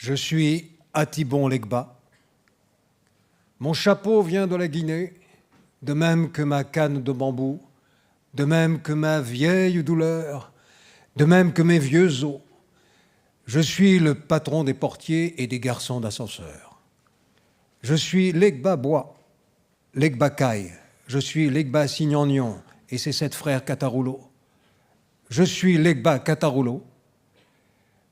Je suis Atibon Legba. Mon chapeau vient de la Guinée, de même que ma canne de bambou, de même que ma vieille douleur, de même que mes vieux os. Je suis le patron des portiers et des garçons d'ascenseur. Je suis Legba Bois, Legba Caille, je suis Legba Signagnon et ses 7 frères Cataroulo. Je suis Legba Cataroulo.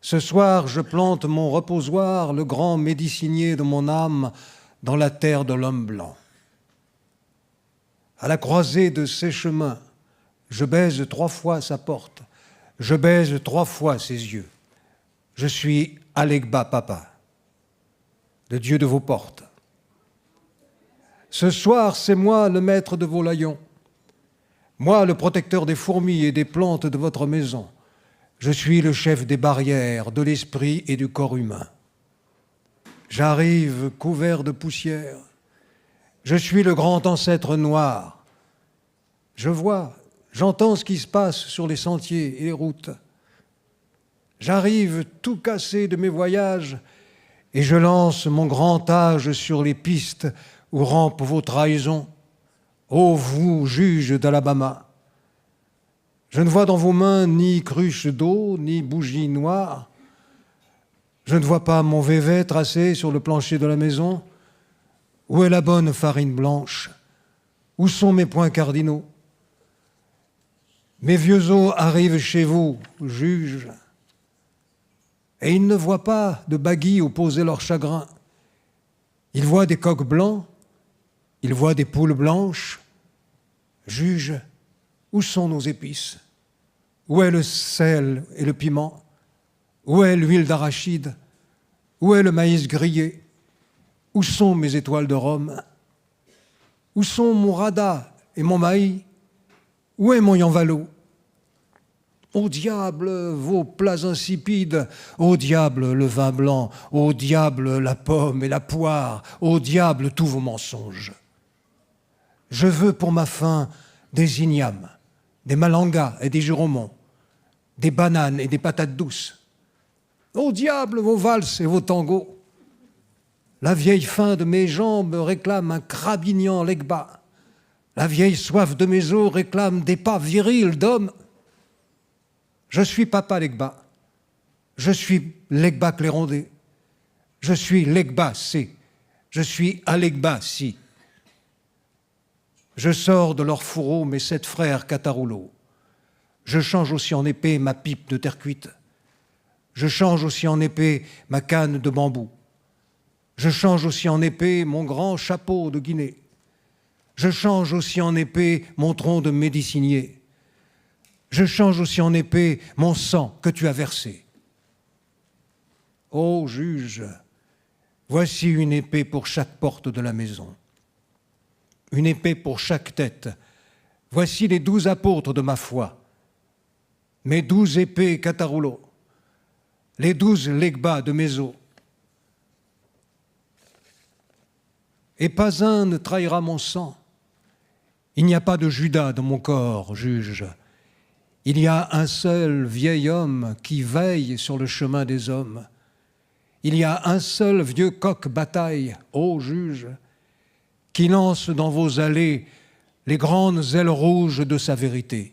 Ce soir, je plante mon reposoir, le grand médicinier de mon âme, dans la terre de l'homme blanc. À la croisée de ses chemins, je baise 3 fois sa porte, je baise 3 fois ses yeux. Je suis Alegba Papa, le Dieu de vos portes. Ce soir, c'est moi le maître de vos laillons, moi le protecteur des fourmis et des plantes de votre maison. Je suis le chef des barrières, de l'esprit et du corps humain. J'arrive couvert de poussière. Je suis le grand ancêtre noir. Je vois, j'entends ce qui se passe sur les sentiers et les routes. J'arrive tout cassé de mes voyages et je lance mon grand âge sur les pistes où rampent vos trahisons. Ô vous, juges d'Alabama! Je ne vois dans vos mains ni cruche d'eau, ni bougie noire. Je ne vois pas mon vévet tracé sur le plancher de la maison. Où est la bonne farine blanche? Où sont mes points cardinaux? Mes vieux os arrivent chez vous, juges, et ils ne voient pas de baguilles opposer leur chagrin. Ils voient des coqs blancs, ils voient des poules blanches. Juges, où sont nos épices? Où est le sel et le piment? Où est l'huile d'arachide? Où est le maïs grillé? Où sont mes étoiles de Rome? Où sont mon rada et mon maïs? Où est mon yamvalo? Au diable vos plats insipides, au diable le vin blanc, au diable la pomme et la poire, au diable tous vos mensonges. Je veux pour ma faim des ignames, des malangas et des juromons, des bananes et des patates douces. Au diable vos valses et vos tangos. La vieille faim de mes jambes réclame un crabignan Legba. La vieille soif de mes os réclame des pas virils d'hommes. Je suis Papa Legba. Je suis Legba Clérondé. Je suis Legba C. Je suis Alegba Si. Je sors de leur fourreau mes 7 frères Cataroulo. Je change aussi en épée ma pipe de terre cuite. Je change aussi en épée ma canne de bambou. Je change aussi en épée mon grand chapeau de Guinée. Je change aussi en épée mon tronc de médicinier. Je change aussi en épée mon sang que tu as versé. Ô juge, voici une épée pour chaque porte de la maison. Une épée pour chaque tête. Voici les 12 apôtres de ma foi. Mes 12 épées Cataroulo. Les 12 Legba de mes os. Et pas un ne trahira mon sang. Il n'y a pas de Judas dans mon corps, juge. Il y a un seul vieil homme qui veille sur le chemin des hommes. Il y a un seul vieux coq bataille, ô juge, qui lance dans vos allées les grandes ailes rouges de sa vérité.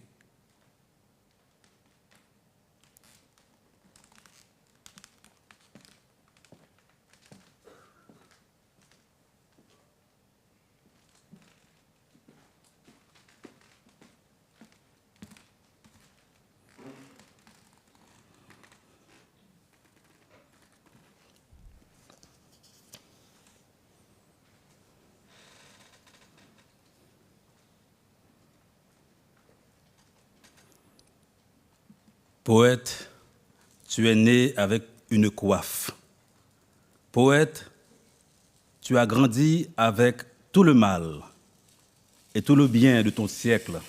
Poète, tu es né avec une coiffe. Poète, tu as grandi avec tout le mal et tout le bien de ton siècle.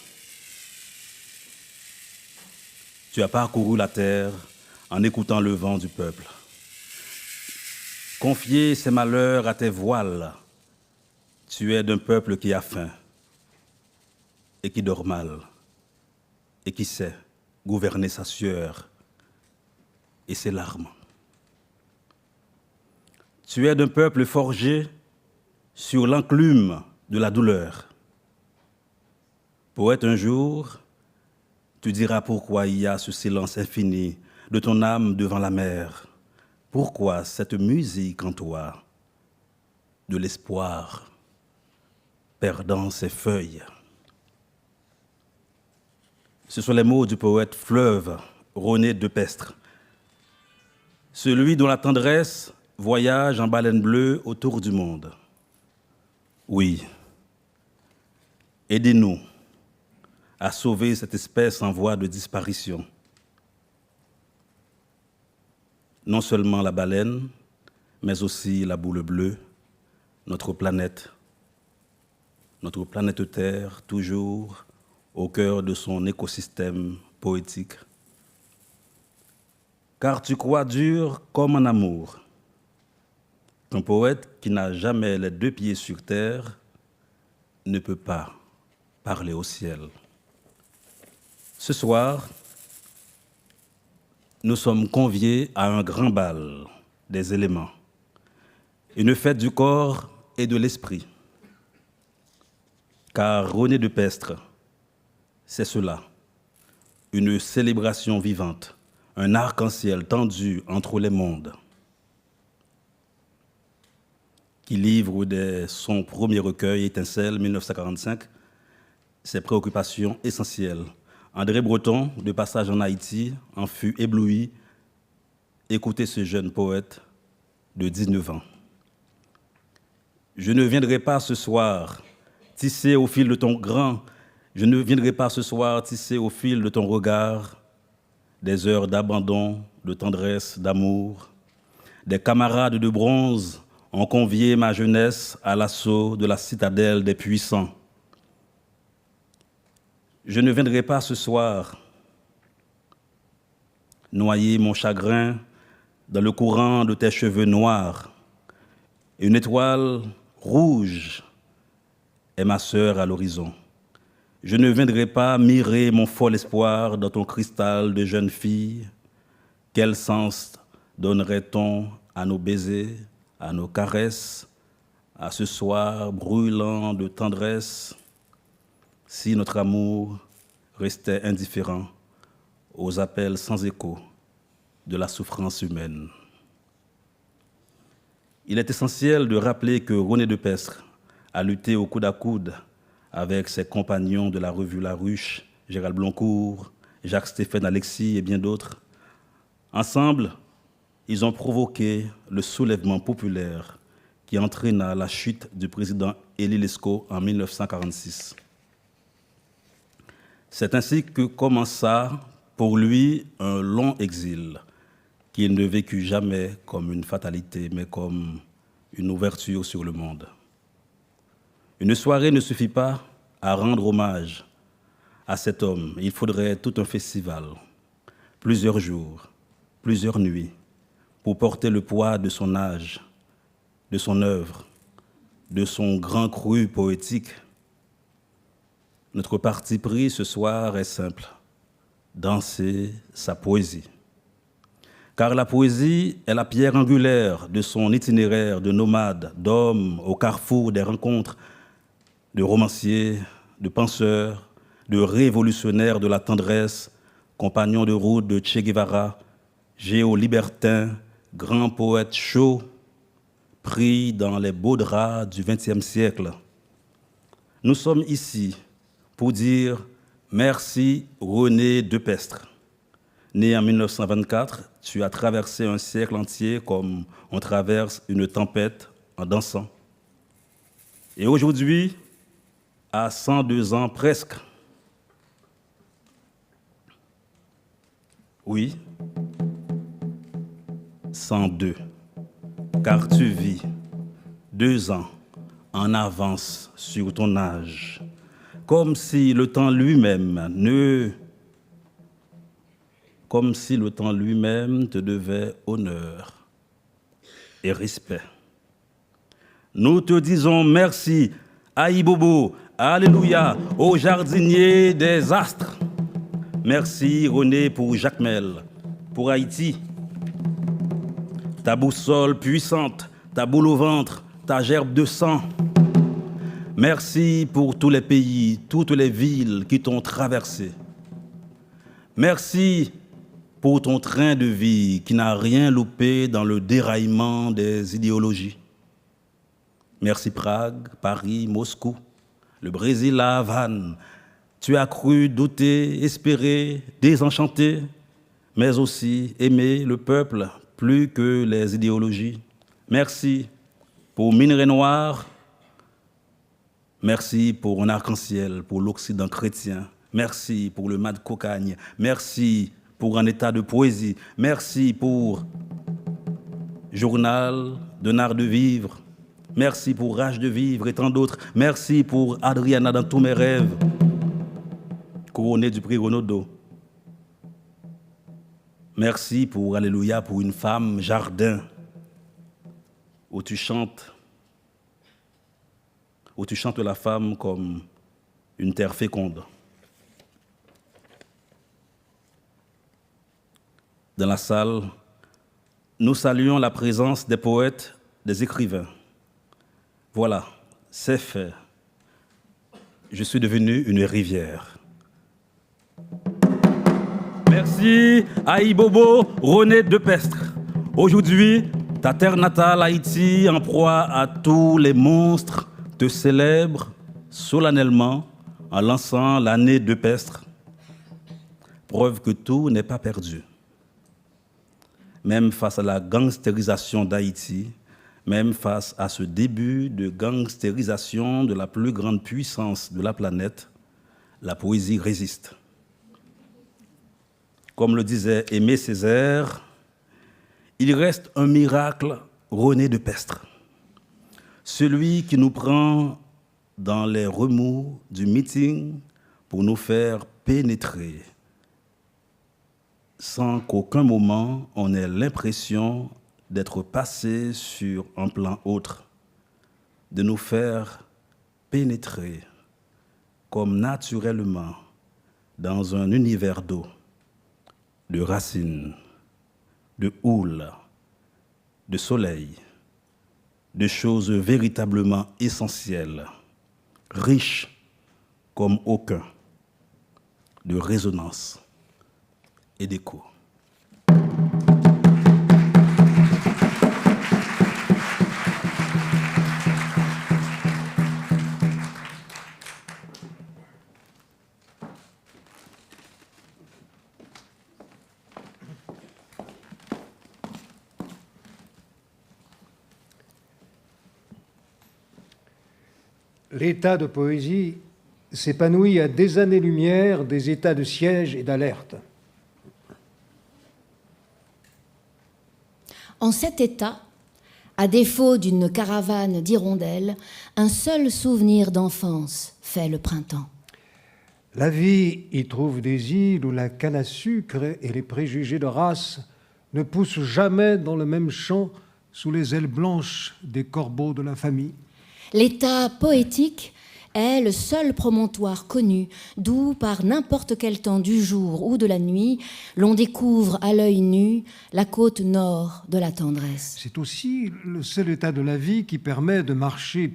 Tu as parcouru la terre en écoutant le vent du peuple. Confier ses malheurs à tes voiles, tu es d'un peuple qui a faim et qui dort mal et qui sait gouverner sa sueur et ses larmes. Tu es d'un peuple forgé sur l'enclume de la douleur. Poète, un jour, tu diras pourquoi il y a ce silence infini de ton âme devant la mer. Pourquoi cette musique en toi de l'espoir perdant ses feuilles. Ce sont les mots du poète fleuve René Depestre, celui dont la tendresse voyage en baleine bleue autour du monde. Oui, aidez-nous à sauver cette espèce en voie de disparition. Non seulement la baleine, mais aussi la boule bleue, notre planète Terre, toujours au cœur de son écosystème poétique. Car tu crois dur comme en amour, qu'un poète qui n'a jamais les deux pieds sur terre ne peut pas parler au ciel. Ce soir, nous sommes conviés à un grand bal des éléments, une fête du corps et de l'esprit. Car René Depestre, c'est cela, une célébration vivante, un arc-en-ciel tendu entre les mondes, qui livre dès son premier recueil, Étincelle, 1945, ses préoccupations essentielles. André Breton, de passage en Haïti, en fut ébloui. Écoutez ce jeune poète de 19 ans. Je ne viendrai pas ce soir tisser au fil de ton je ne viendrai pas ce soir tisser au fil de ton regard des heures d'abandon, de tendresse, d'amour. Des camarades de bronze ont convié ma jeunesse à l'assaut de la citadelle des puissants. Je ne viendrai pas ce soir noyer mon chagrin dans le courant de tes cheveux noirs. Une étoile rouge est ma sœur à l'horizon. Je ne viendrai pas mirer mon fol espoir dans ton cristal de jeune fille. Quel sens donnerait-on à nos baisers, à nos caresses, à ce soir brûlant de tendresse, si notre amour restait indifférent aux appels sans écho de la souffrance humaine? Il est essentiel de rappeler que René Depestre a lutté au coude à coude avec ses compagnons de la revue La Ruche, Gérald Bloncourt, Jacques-Stéphane Alexis et bien d'autres. Ensemble, ils ont provoqué le soulèvement populaire qui entraîna la chute du président Élie Lescaut en 1946. C'est ainsi que commença pour lui un long exil qu'il ne vécut jamais comme une fatalité, mais comme une ouverture sur le monde. Une soirée ne suffit pas à rendre hommage à cet homme. Il faudrait tout un festival, plusieurs jours, plusieurs nuits, pour porter le poids de son âge, de son œuvre, de son grand cru poétique. Notre parti pris ce soir est simple, danser sa poésie. Car la poésie est la pierre angulaire de son itinéraire de nomade, d'homme au carrefour des rencontres, de romanciers, de penseurs, de révolutionnaires de la tendresse, compagnons de route de Che Guevara, géo-libertin, grand poète chaud, pris dans les beaux draps du XXe siècle. Nous sommes ici pour dire merci René Depestre. Né en 1924, tu as traversé un siècle entier comme on traverse une tempête en dansant. Et aujourd'hui, à 102 ans presque, oui, 102, car tu vis 2 ans en avance sur ton âge, comme si le temps lui-même te devait honneur et respect. Nous te disons merci, Aïbobo, alléluia, au jardinier des astres. Merci René pour Jacmel, pour Haïti. Ta boussole puissante, ta boule au ventre, ta gerbe de sang. Merci pour tous les pays, toutes les villes qui t'ont traversé. Merci pour ton train de vie qui n'a rien loupé dans le déraillement des idéologies. Merci Prague, Paris, Moscou, le Brésil, la Havane. Tu as cru, douter, espérer, désenchanter, mais aussi aimer le peuple plus que les idéologies. Merci pour Minerai Noir. Merci pour un arc-en-ciel, pour l'Occident chrétien. Merci pour le Mad Cocagne. Merci pour un état de poésie. Merci pour Journal d'un art de vivre. Merci pour Rage de vivre et tant d'autres. Merci pour Adriana dans tous mes rêves. Couronné du prix Renaudot. Merci pour Alléluia pour une femme jardin où tu chantes la femme comme une terre féconde. Dans la salle, nous saluons la présence des poètes, des écrivains. Voilà, c'est fait. Je suis devenu une rivière. Merci Aïbobo René Depestre. Aujourd'hui, ta terre natale, Haïti, en proie à tous les monstres, te célèbre solennellement en lançant l'année Depestre. Preuve que tout n'est pas perdu. Même face à la gangstérisation d'Haïti, même face à ce début de gangstérisation de la plus grande puissance de la planète, la poésie résiste. Comme le disait Aimé Césaire, il reste un miracle René Depestre, celui qui nous prend dans les remous du meeting pour nous faire pénétrer sans qu'aucun moment on ait l'impression d'être passé sur un plan autre, de nous faire pénétrer comme naturellement dans un univers d'eau, de racines, de houle, de soleil, de choses véritablement essentielles, riches comme aucun, de résonance et d'écho. L'état de poésie s'épanouit à des années-lumière des états de siège et d'alerte. En cet état, à défaut d'une caravane d'hirondelles, un seul souvenir d'enfance fait le printemps. La vie y trouve des îles où la canne à sucre et les préjugés de race ne poussent jamais dans le même champ sous les ailes blanches des corbeaux de la famille. L'état poétique est le seul promontoire connu d'où, par n'importe quel temps du jour ou de la nuit, l'on découvre à l'œil nu la côte nord de la tendresse. C'est aussi le seul état de la vie qui permet de marcher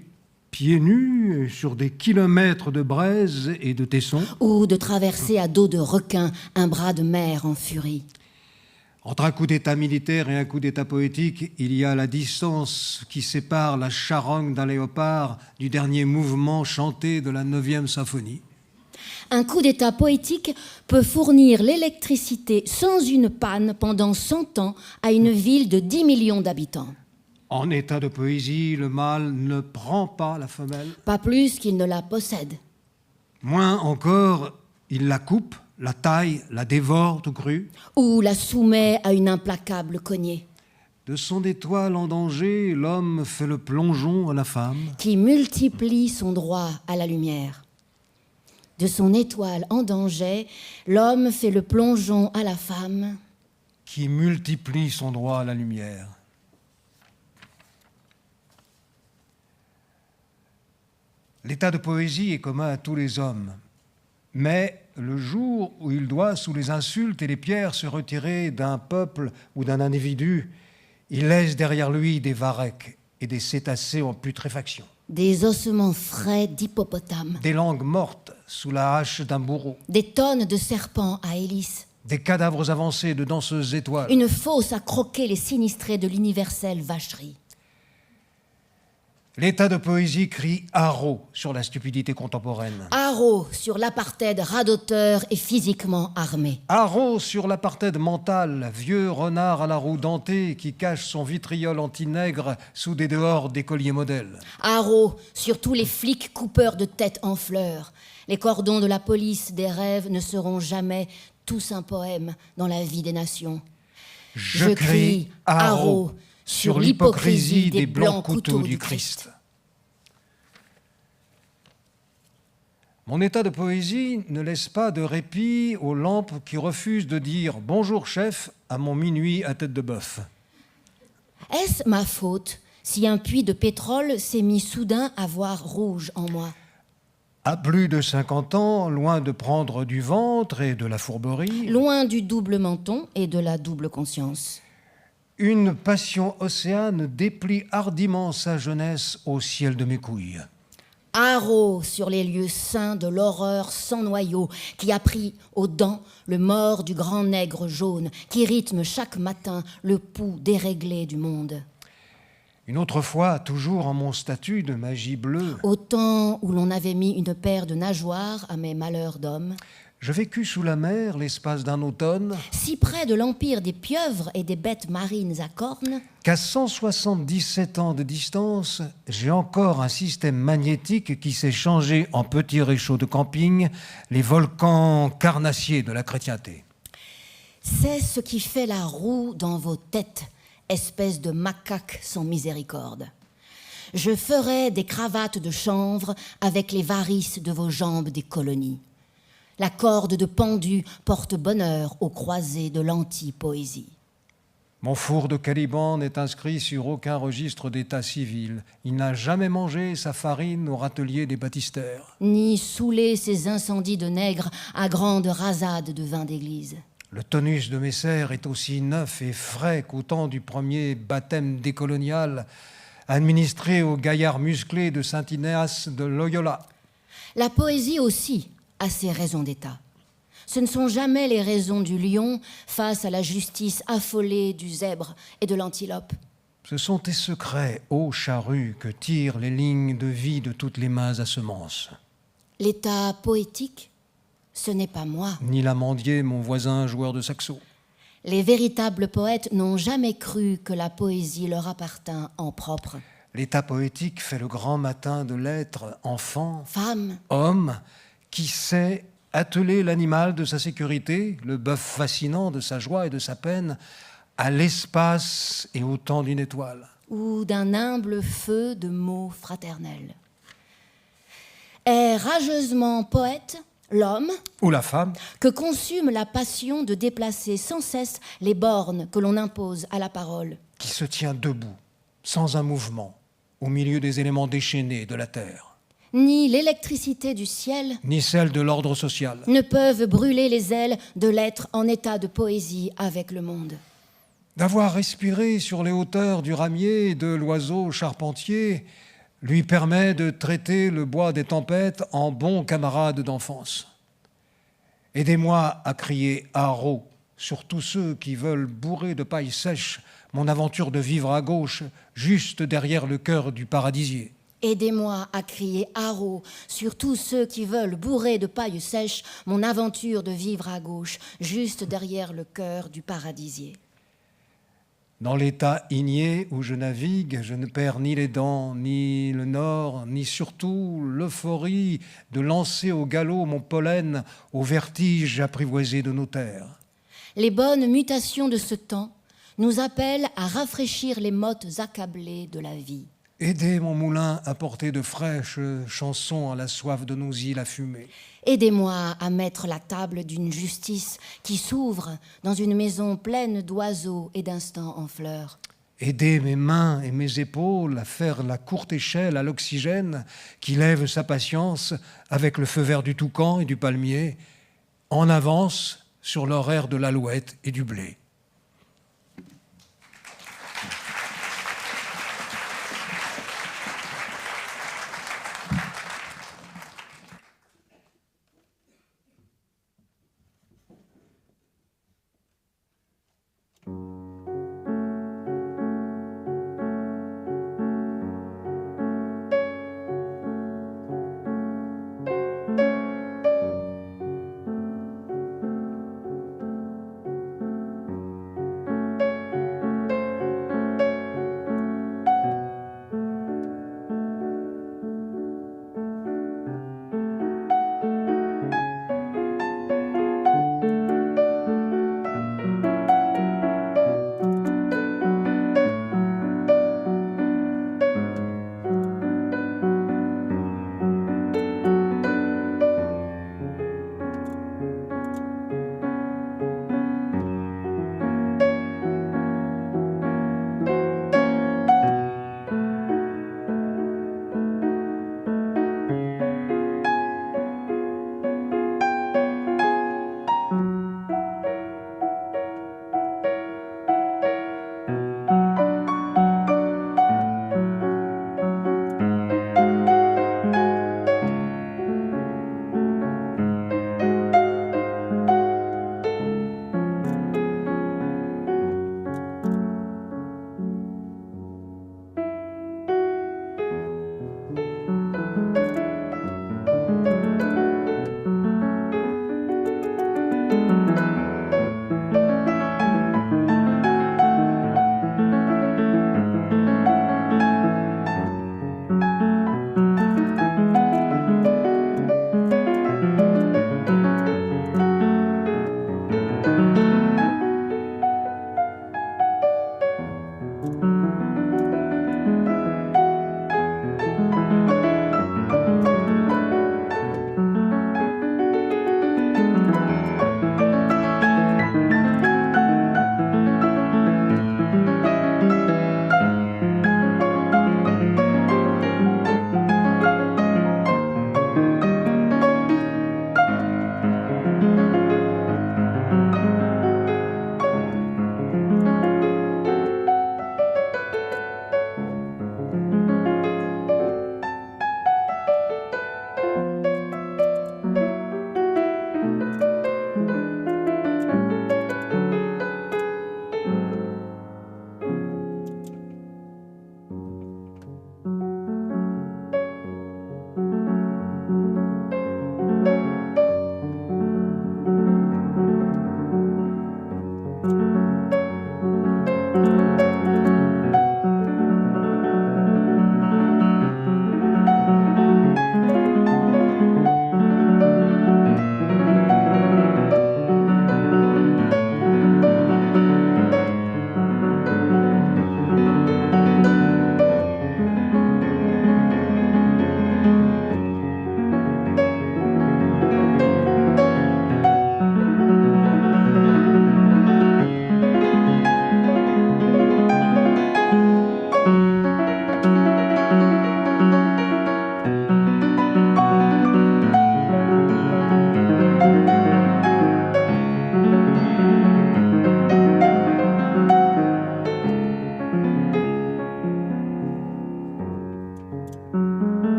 pieds nus sur des kilomètres de braise et de tessons. Ou de traverser à dos de requin un bras de mer en furie. Entre un coup d'état militaire et un coup d'état poétique, il y a la distance qui sépare la charogne d'un léopard du dernier mouvement chanté de la 9e symphonie. Un coup d'état poétique peut fournir l'électricité sans une panne pendant 100 ans à une ville de 10 millions d'habitants. En état de poésie, le mâle ne prend pas la femelle. Pas plus qu'il ne la possède. Moins encore, il la coupe, la taille, la dévore tout cru. Ou la soumet à une implacable cognée. De son étoile en danger, l'homme fait le plongeon à la femme. Qui multiplie son droit à la lumière. De son étoile en danger, l'homme fait le plongeon à la femme. Qui multiplie son droit à la lumière. L'état de poésie est commun à tous les hommes. Mais le jour où il doit, sous les insultes et les pierres, se retirer d'un peuple ou d'un individu, il laisse derrière lui des varechs et des cétacés en putréfaction. Des ossements frais d'hippopotame. Des langues mortes sous la hache d'un bourreau. Des tonnes de serpents à hélice. Des cadavres avancés de danseuses étoiles. Une fosse à croquer les sinistrés de l'universelle vacherie. L'état de poésie crie haro sur la stupidité contemporaine. Haro sur l'apartheid radoteur et physiquement armé. Haro sur l'apartheid mental, vieux renard à la roue dentée qui cache son vitriol anti-nègre sous des dehors d'écoliers modèles. Haro sur tous les flics coupeurs de têtes en fleurs. Les cordons de la police des rêves ne seront jamais tous un poème dans la vie des nations. Je crie haro sur l'hypocrisie des blancs couteaux du Christ. Mon état de poésie ne laisse pas de répit aux lampes qui refusent de dire « Bonjour chef » à mon minuit à tête de bœuf. Est-ce ma faute si un puits de pétrole s'est mis soudain à voir rouge en moi? À plus de 50 ans, loin de prendre du ventre et de la fourberie, Loin du double menton et de la double conscience. une passion océane déplie hardiment sa jeunesse au ciel de mes couilles. Haro sur les lieux saints de l'horreur sans noyau qui a pris aux dents le mort du grand nègre jaune qui rythme chaque matin le pouls déréglé du monde. Une autre fois, toujours en mon statut de magie bleue, Au temps où l'on avait mis une paire de nageoires à mes malheurs d'homme, je vécus sous la mer l'espace d'un automne si près de l'empire des pieuvres et des bêtes marines à cornes, qu'à 177 ans de distance, j'ai encore un système magnétique qui s'est changé en petit réchaud de camping, les volcans carnassiers de la chrétienté. c'est ce qui fait la roue dans vos têtes, espèce de macaque sans miséricorde. Je ferai des cravates de chanvre avec les varices de vos jambes des colonies. La corde de pendu porte bonheur aux croisées de l'anti-poésie. Mon four de Caliban n'est inscrit sur aucun registre d'état civil. Il n'a jamais mangé sa farine au râtelier des baptistères. Ni saouler ces incendies de nègres à grandes rasades de vin d'église. Le tonus de mes serres est aussi neuf et frais qu'au temps du premier baptême décolonial administré aux gaillards musclés de Saint-Ignace de Loyola. La poésie aussi a ses raisons d'État. Ce ne sont jamais les raisons du lion face à la justice affolée du zèbre et de l'antilope. Ce sont tes secrets, ô charrue, que tirent les lignes de vie de toutes les mains à semences. L'état poétique, ce n'est pas moi. Ni l'amandier, mon voisin joueur de saxo. Les véritables poètes n'ont jamais cru que la poésie leur appartint en propre. L'état poétique fait le grand matin de l'être enfant, Femme, homme, qui sait atteler l'animal de sa sécurité, le bœuf fascinant de sa joie et de sa peine, à l'espace et au temps d'une étoile. ou d'un humble feu de mots fraternels. Est rageusement poète l'homme Ou la femme, que consume la passion de déplacer sans cesse les bornes que l'on impose à la parole. qui se tient debout, sans un mouvement, au milieu des éléments déchaînés de la terre, Ni l'électricité du ciel ni celle de l'ordre social. ne peuvent brûler les ailes de l'être en état de poésie avec le monde. D'avoir respiré sur les hauteurs du ramier et de l'oiseau charpentier lui permet de traiter le bois des tempêtes en bon camarade d'enfance. Aidez-moi à crier haro sur tous ceux qui veulent bourrer de paille sèche mon aventure de vivre à gauche, juste derrière le cœur du paradisier. Aidez-moi à crier haro sur tous ceux qui veulent bourrer de paille sèche mon aventure de vivre à gauche, juste derrière le cœur du paradisier. Dans l'état igné où je navigue, je ne perds ni les dents, ni le nord, ni surtout l'euphorie de lancer au galop mon pollen au vertige apprivoisé de nos terres. Les bonnes mutations de ce temps nous appellent à rafraîchir les mottes accablées de la vie. Aidez mon moulin à porter de fraîches chansons à la soif de nos îles à fumer. Aidez-moi à mettre la table d'une justice qui s'ouvre dans une maison pleine d'oiseaux et d'instants en fleurs. Aidez mes mains et mes épaules à faire la courte échelle à l'oxygène qui lève sa patience avec le feu vert du toucan et du palmier, en avance sur l'horaire de l'alouette et du blé.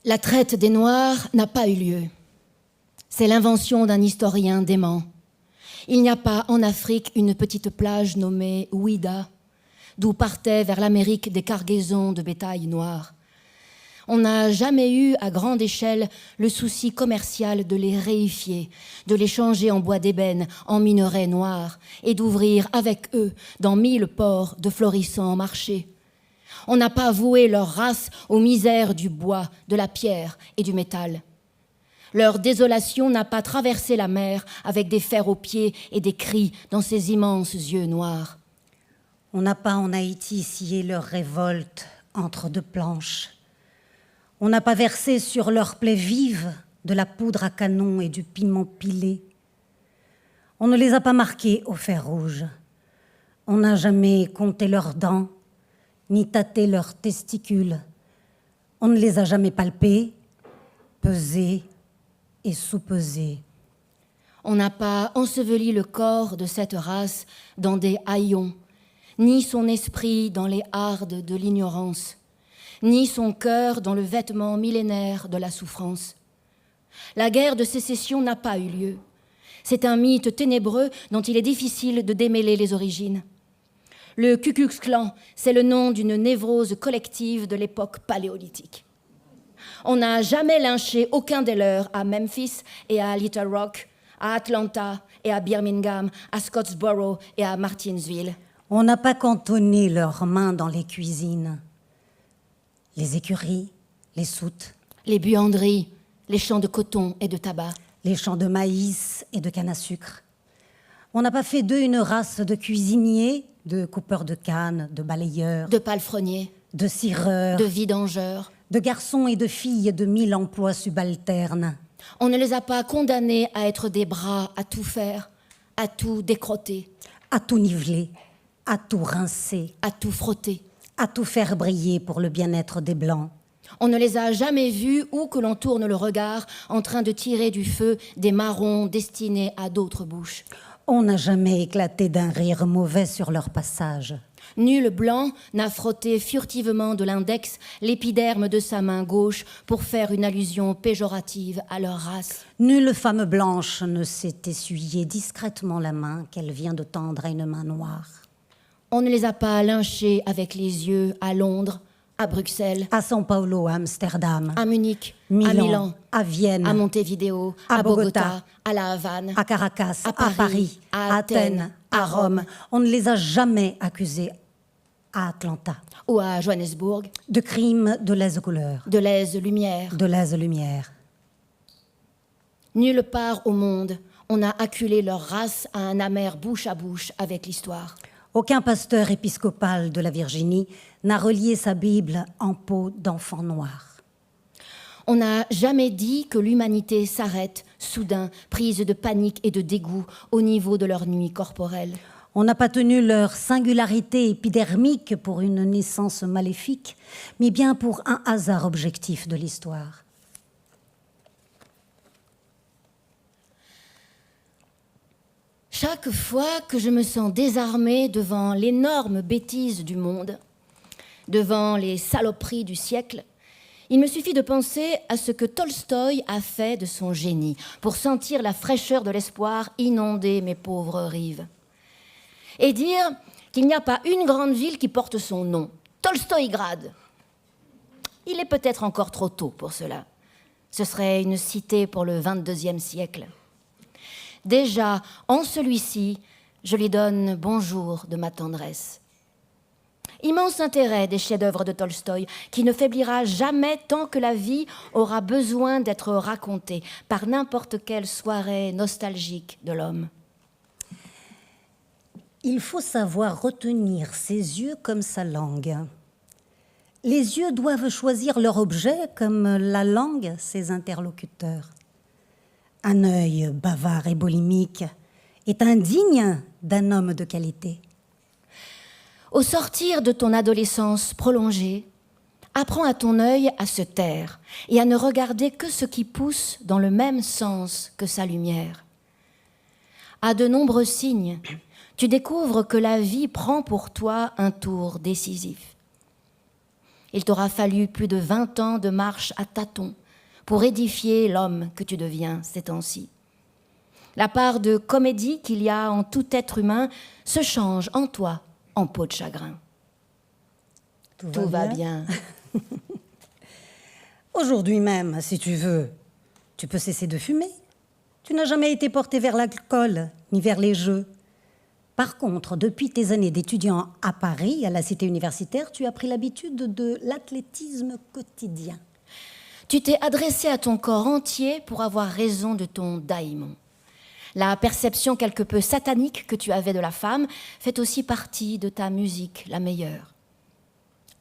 La traite des Noirs n'a pas eu lieu. C'est l'invention d'un historien dément. Il n'y a pas en Afrique une petite plage nommée Ouida, d'où partaient vers l'Amérique des cargaisons de bétail noir. On n'a jamais eu à grande échelle le souci commercial de les réifier, de les changer en bois d'ébène, en minerais noirs, et d'ouvrir avec eux dans 1000 ports de florissants marchés. On n'a pas voué leur race aux misères du bois, de la pierre et du métal. Leur désolation n'a pas traversé la mer avec des fers aux pieds et des cris dans ses immenses yeux noirs. On n'a pas en Haïti scié leur révolte entre deux planches. On n'a pas versé sur leurs plaies vives de la poudre à canon et du piment pilé. On ne les a pas marqués au fer rouge. On n'a jamais compté leurs dents, ni tâté leurs testicules. On ne les a jamais palpés, pesés et sous-pesés. On n'a pas enseveli le corps de cette race dans des haillons, ni son esprit dans les hardes de l'ignorance, ni son cœur dans le vêtement millénaire de la souffrance. La guerre de sécession n'a pas eu lieu. C'est un mythe ténébreux dont il est difficile de démêler les origines. Le Ku Klux Klan, c'est le nom d'une névrose collective de l'époque paléolithique. On n'a jamais lynché aucun des leurs à Memphis et à Little Rock, à Atlanta et à Birmingham, à Scottsboro et à Martinsville. On n'a pas cantonné leurs mains dans les cuisines, les écuries, les soutes, les buanderies, les champs de coton et de tabac, les champs de maïs et de canne à sucre. On n'a pas fait d'eux une race de cuisiniers, de coupeurs de canne, de balayeurs, de palefreniers, de cireurs, de vidangeurs, de garçons et de filles de 1000 emplois subalternes. On ne les a pas condamnés à être des bras à tout faire, à tout décrotter, à tout niveler, à tout rincer, à tout frotter, à tout faire briller pour le bien-être des Blancs. On ne les a jamais vus, où que l'on tourne le regard, en train de tirer du feu des marrons destinés à d'autres bouches. On n'a jamais éclaté d'un rire mauvais sur leur passage. Nul blanc n'a frotté furtivement de l'index l'épiderme de sa main gauche pour faire une allusion péjorative à leur race. Nulle femme blanche ne s'est essuyé discrètement la main qu'elle vient de tendre à une main noire. On ne les a pas lynchés avec les yeux à Londres, à Bruxelles, à São Paulo, à Amsterdam, à Munich, Milan, à Milan, à Vienne, à Montevideo, à à Bogota, Bogota, à La Havane, à Caracas, à Paris, à Athènes, à Rome. On ne les a jamais accusés à Atlanta ou à Johannesburg de crimes de lèse-couleur, de lèse-lumière. de lèse-lumière. Nulle part au monde, on a acculé leur race à un amer bouche à bouche avec l'histoire. Aucun pasteur épiscopal de la Virginie n'a relié sa Bible en peau d'enfant noir. On n'a jamais dit que l'humanité s'arrête, soudain, prise de panique et de dégoût au niveau de leur nuit corporelle. On n'a pas tenu leur singularité épidermique pour une naissance maléfique, mais bien pour un hasard objectif de l'histoire. Chaque fois que je me sens désarmée devant l'énorme bêtise du monde, devant les saloperies du siècle, il me suffit de penser à ce que Tolstoï a fait de son génie pour sentir la fraîcheur de l'espoir inonder mes pauvres rives. Et dire qu'il n'y a pas une grande ville qui porte son nom, Tolstoïgrad. Il est peut-être encore trop tôt pour cela. Ce serait une cité pour le 22e siècle. Déjà, en celui-ci, je lui donne bonjour de ma tendresse. Immense intérêt des chefs-d'œuvre de Tolstoï, qui ne faiblira jamais tant que la vie aura besoin d'être racontée par n'importe quelle soirée nostalgique de l'homme. Il faut savoir retenir ses yeux comme sa langue. Les yeux doivent choisir leur objet comme la langue ses interlocuteurs. Un œil bavard et boulimique est indigne d'un homme de qualité. Au sortir de ton adolescence prolongée, apprends à ton œil à se taire et à ne regarder que ce qui pousse dans le même sens que sa lumière. À de nombreux signes, tu découvres que la vie prend pour toi un tour décisif. Il t'aura fallu plus de 20 ans de marche à tâtons pour édifier l'homme que tu deviens ces temps-ci. La part de comédie qu'il y a en tout être humain se change en toi en peau de chagrin. Tout va bien. Aujourd'hui même, si tu veux, tu peux cesser de fumer. Tu n'as jamais été porté vers l'alcool, ni vers les jeux. Par contre, depuis tes années d'étudiant à Paris, à la cité universitaire, tu as pris l'habitude de l'athlétisme quotidien. Tu t'es adressé à ton corps entier pour avoir raison de ton daimon. La perception quelque peu satanique que tu avais de la femme fait aussi partie de ta musique, la meilleure.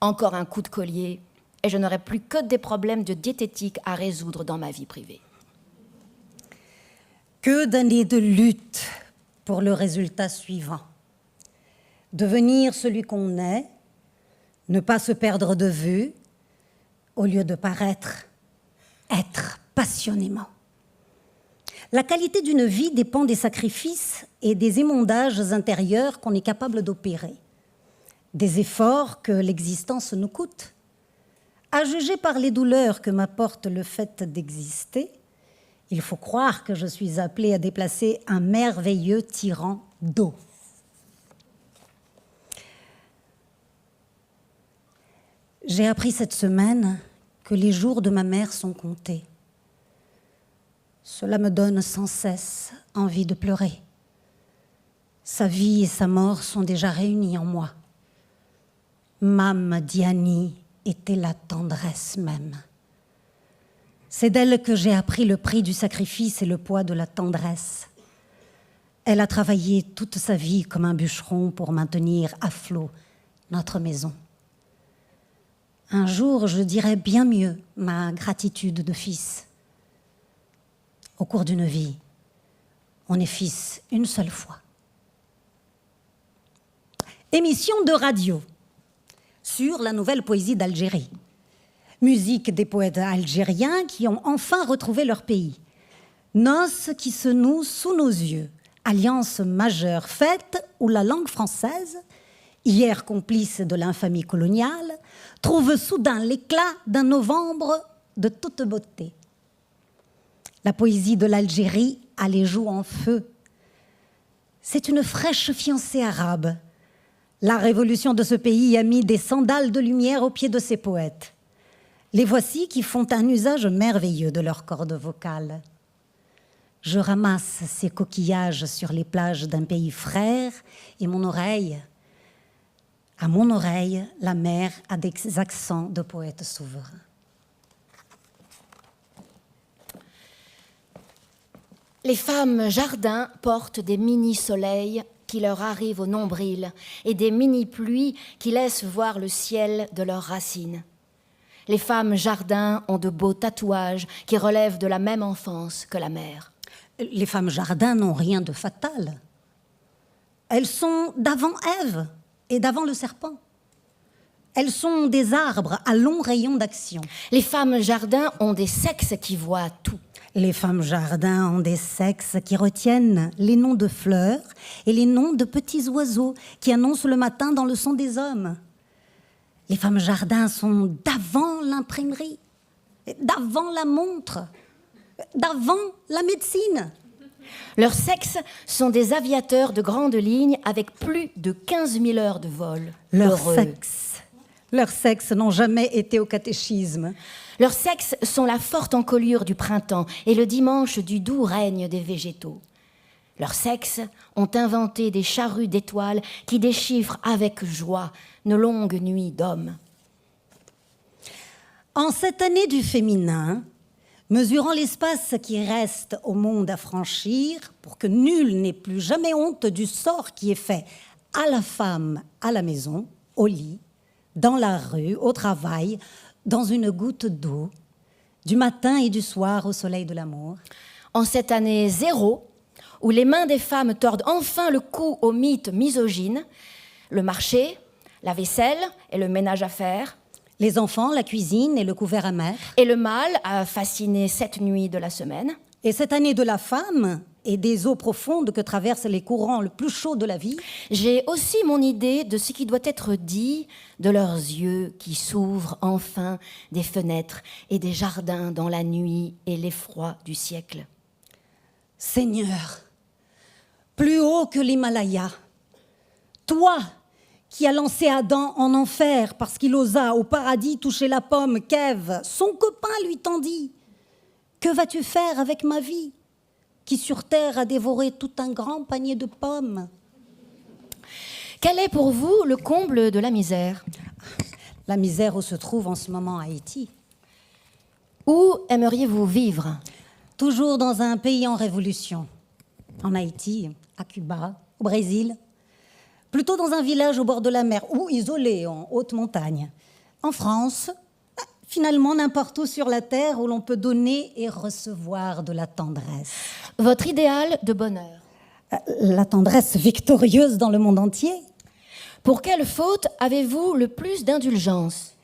Encore un coup de collier, et je n'aurai plus que des problèmes de diététique à résoudre dans ma vie privée. Que d'années de lutte pour le résultat suivant. Devenir celui qu'on est, ne pas se perdre de vue, au lieu de paraître, être passionnément. La qualité d'une vie dépend des sacrifices et des émondages intérieurs qu'on est capable d'opérer, des efforts que l'existence nous coûte. À juger par les douleurs que m'apporte le fait d'exister, il faut croire que je suis appelée à déplacer un merveilleux tyran d'eau. J'ai appris cette semaine que les jours de ma mère sont comptés. Cela me donne sans cesse envie de pleurer. Sa vie et sa mort sont déjà réunies en moi. Mame Diani était la tendresse même. C'est d'elle que j'ai appris le prix du sacrifice et le poids de la tendresse. Elle a travaillé toute sa vie comme un bûcheron pour maintenir à flot notre maison. Un jour, je dirai bien mieux ma gratitude de fils. Au cours d'une vie, on est fils une seule fois. Émission de radio sur la nouvelle poésie d'Algérie. Musique des poètes algériens qui ont enfin retrouvé leur pays. Noces qui se nouent sous nos yeux. Alliance majeure faite où la langue française, hier complice de l'infamie coloniale, trouve soudain l'éclat d'un novembre de toute beauté. La poésie de l'Algérie a les joues en feu. C'est une fraîche fiancée arabe. La révolution de ce pays a mis des sandales de lumière aux pieds de ses poètes. Les voici qui font un usage merveilleux de leurs cordes vocales. Je ramasse ces coquillages sur les plages d'un pays frère et à mon oreille, la mer a des accents de poète souverain. Les femmes jardins portent des mini-soleils qui leur arrivent au nombril et des mini-pluies qui laissent voir le ciel de leurs racines. Les femmes jardins ont de beaux tatouages qui relèvent de la même enfance que la mer. Les femmes jardins n'ont rien de fatal. Elles sont d'avant Ève et d'avant le serpent. Elles sont des arbres à longs rayons d'action. Les femmes jardins ont des sexes qui voient tout. Les femmes jardins ont des sexes qui retiennent les noms de fleurs et les noms de petits oiseaux qui annoncent le matin dans le son des hommes. Les femmes jardins sont d'avant l'imprimerie, d'avant la montre, d'avant la médecine. Leurs sexes sont des aviateurs de grande ligne avec plus de 15 000 heures de vol. Leurs sexes n'ont jamais été au catéchisme. Leurs sexes sont la forte encolure du printemps et le dimanche du doux règne des végétaux. Leurs sexes ont inventé des charrues d'étoiles qui déchiffrent avec joie nos longues nuits d'hommes. En cette année du féminin, mesurant l'espace qui reste au monde à franchir, pour que nul n'ait plus jamais honte du sort qui est fait à la femme, à la maison, au lit, dans la rue, au travail, dans une goutte d'eau, du matin et du soir au soleil de l'amour. En cette année 0, où les mains des femmes tordent enfin le cou au mythe misogyne, le marché, la vaisselle et le ménage à faire, les enfants, la cuisine et le couvert amer. Et le mâle a fasciné 7 nuits de la semaine. Et cette année de la femme et des eaux profondes que traversent les courants le plus chaud de la vie, j'ai aussi mon idée de ce qui doit être dit de leurs yeux qui s'ouvrent enfin des fenêtres et des jardins dans la nuit et l'effroi du siècle. Seigneur, plus haut que l'Himalaya, toi qui as lancé Adam en enfer parce qu'il osa au paradis toucher la pomme qu'Ève, son copain, lui tendit. Que vas-tu faire avec ma vie, qui sur terre a dévoré tout un grand panier de pommes? Quel est pour vous le comble de la misère? La misère où se trouve en ce moment Haïti. Où aimeriez-vous vivre? Toujours dans un pays en révolution. En Haïti, à Cuba, au Brésil. Plutôt dans un village au bord de la mer ou isolé en haute montagne. En France, finalement n'importe où sur la terre où l'on peut donner et recevoir de la tendresse. Votre idéal de bonheur? La tendresse victorieuse dans le monde entier. Pour quelle faute avez-vous le plus d'indulgence?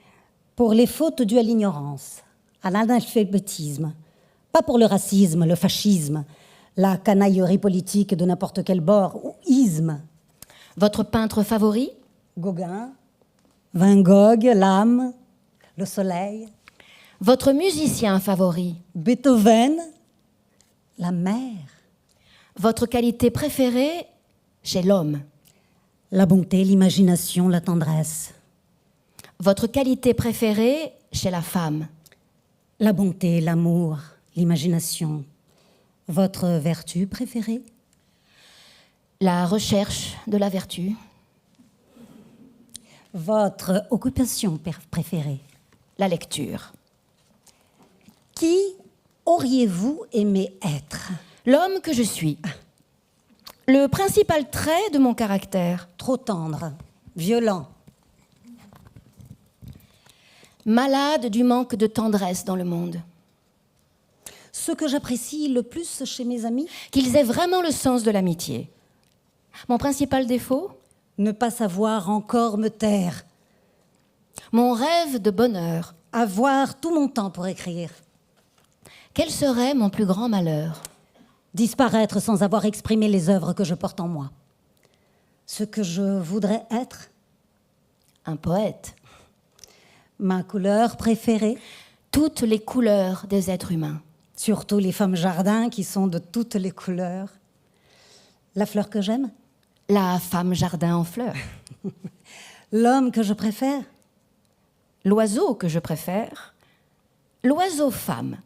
Pour les fautes dues à l'ignorance, à l'analphabétisme. Pas pour le racisme, le fascisme, la canaillerie politique de n'importe quel bord ou isme. Votre peintre favori? Gauguin, Van Gogh, l'âme, le soleil. Votre musicien favori? Beethoven, la mer. Votre qualité préférée chez l'homme? La bonté, l'imagination, la tendresse. Votre qualité préférée chez la femme? La bonté, l'amour, l'imagination. Votre vertu préférée? La recherche de la vertu? Votre occupation préférée? La lecture. Qui auriez-vous aimé être? L'homme que je suis. Le principal trait de mon caractère? Trop tendre, violent. Malade du manque de tendresse dans le monde. Ce que j'apprécie le plus chez mes amis? Qu'ils aient vraiment le sens de l'amitié. Mon principal défaut? Ne pas savoir encore me taire. Mon rêve de bonheur? Avoir tout mon temps pour écrire. Quel serait mon plus grand malheur? Disparaître sans avoir exprimé les œuvres que je porte en moi. Ce que je voudrais être? Un poète. Ma couleur préférée? Toutes les couleurs des êtres humains. Surtout les femmes jardins qui sont de toutes les couleurs. La fleur que j'aime? La femme jardin en fleurs. L'homme que je préfère? L'oiseau que je préfère? L'oiseau femme.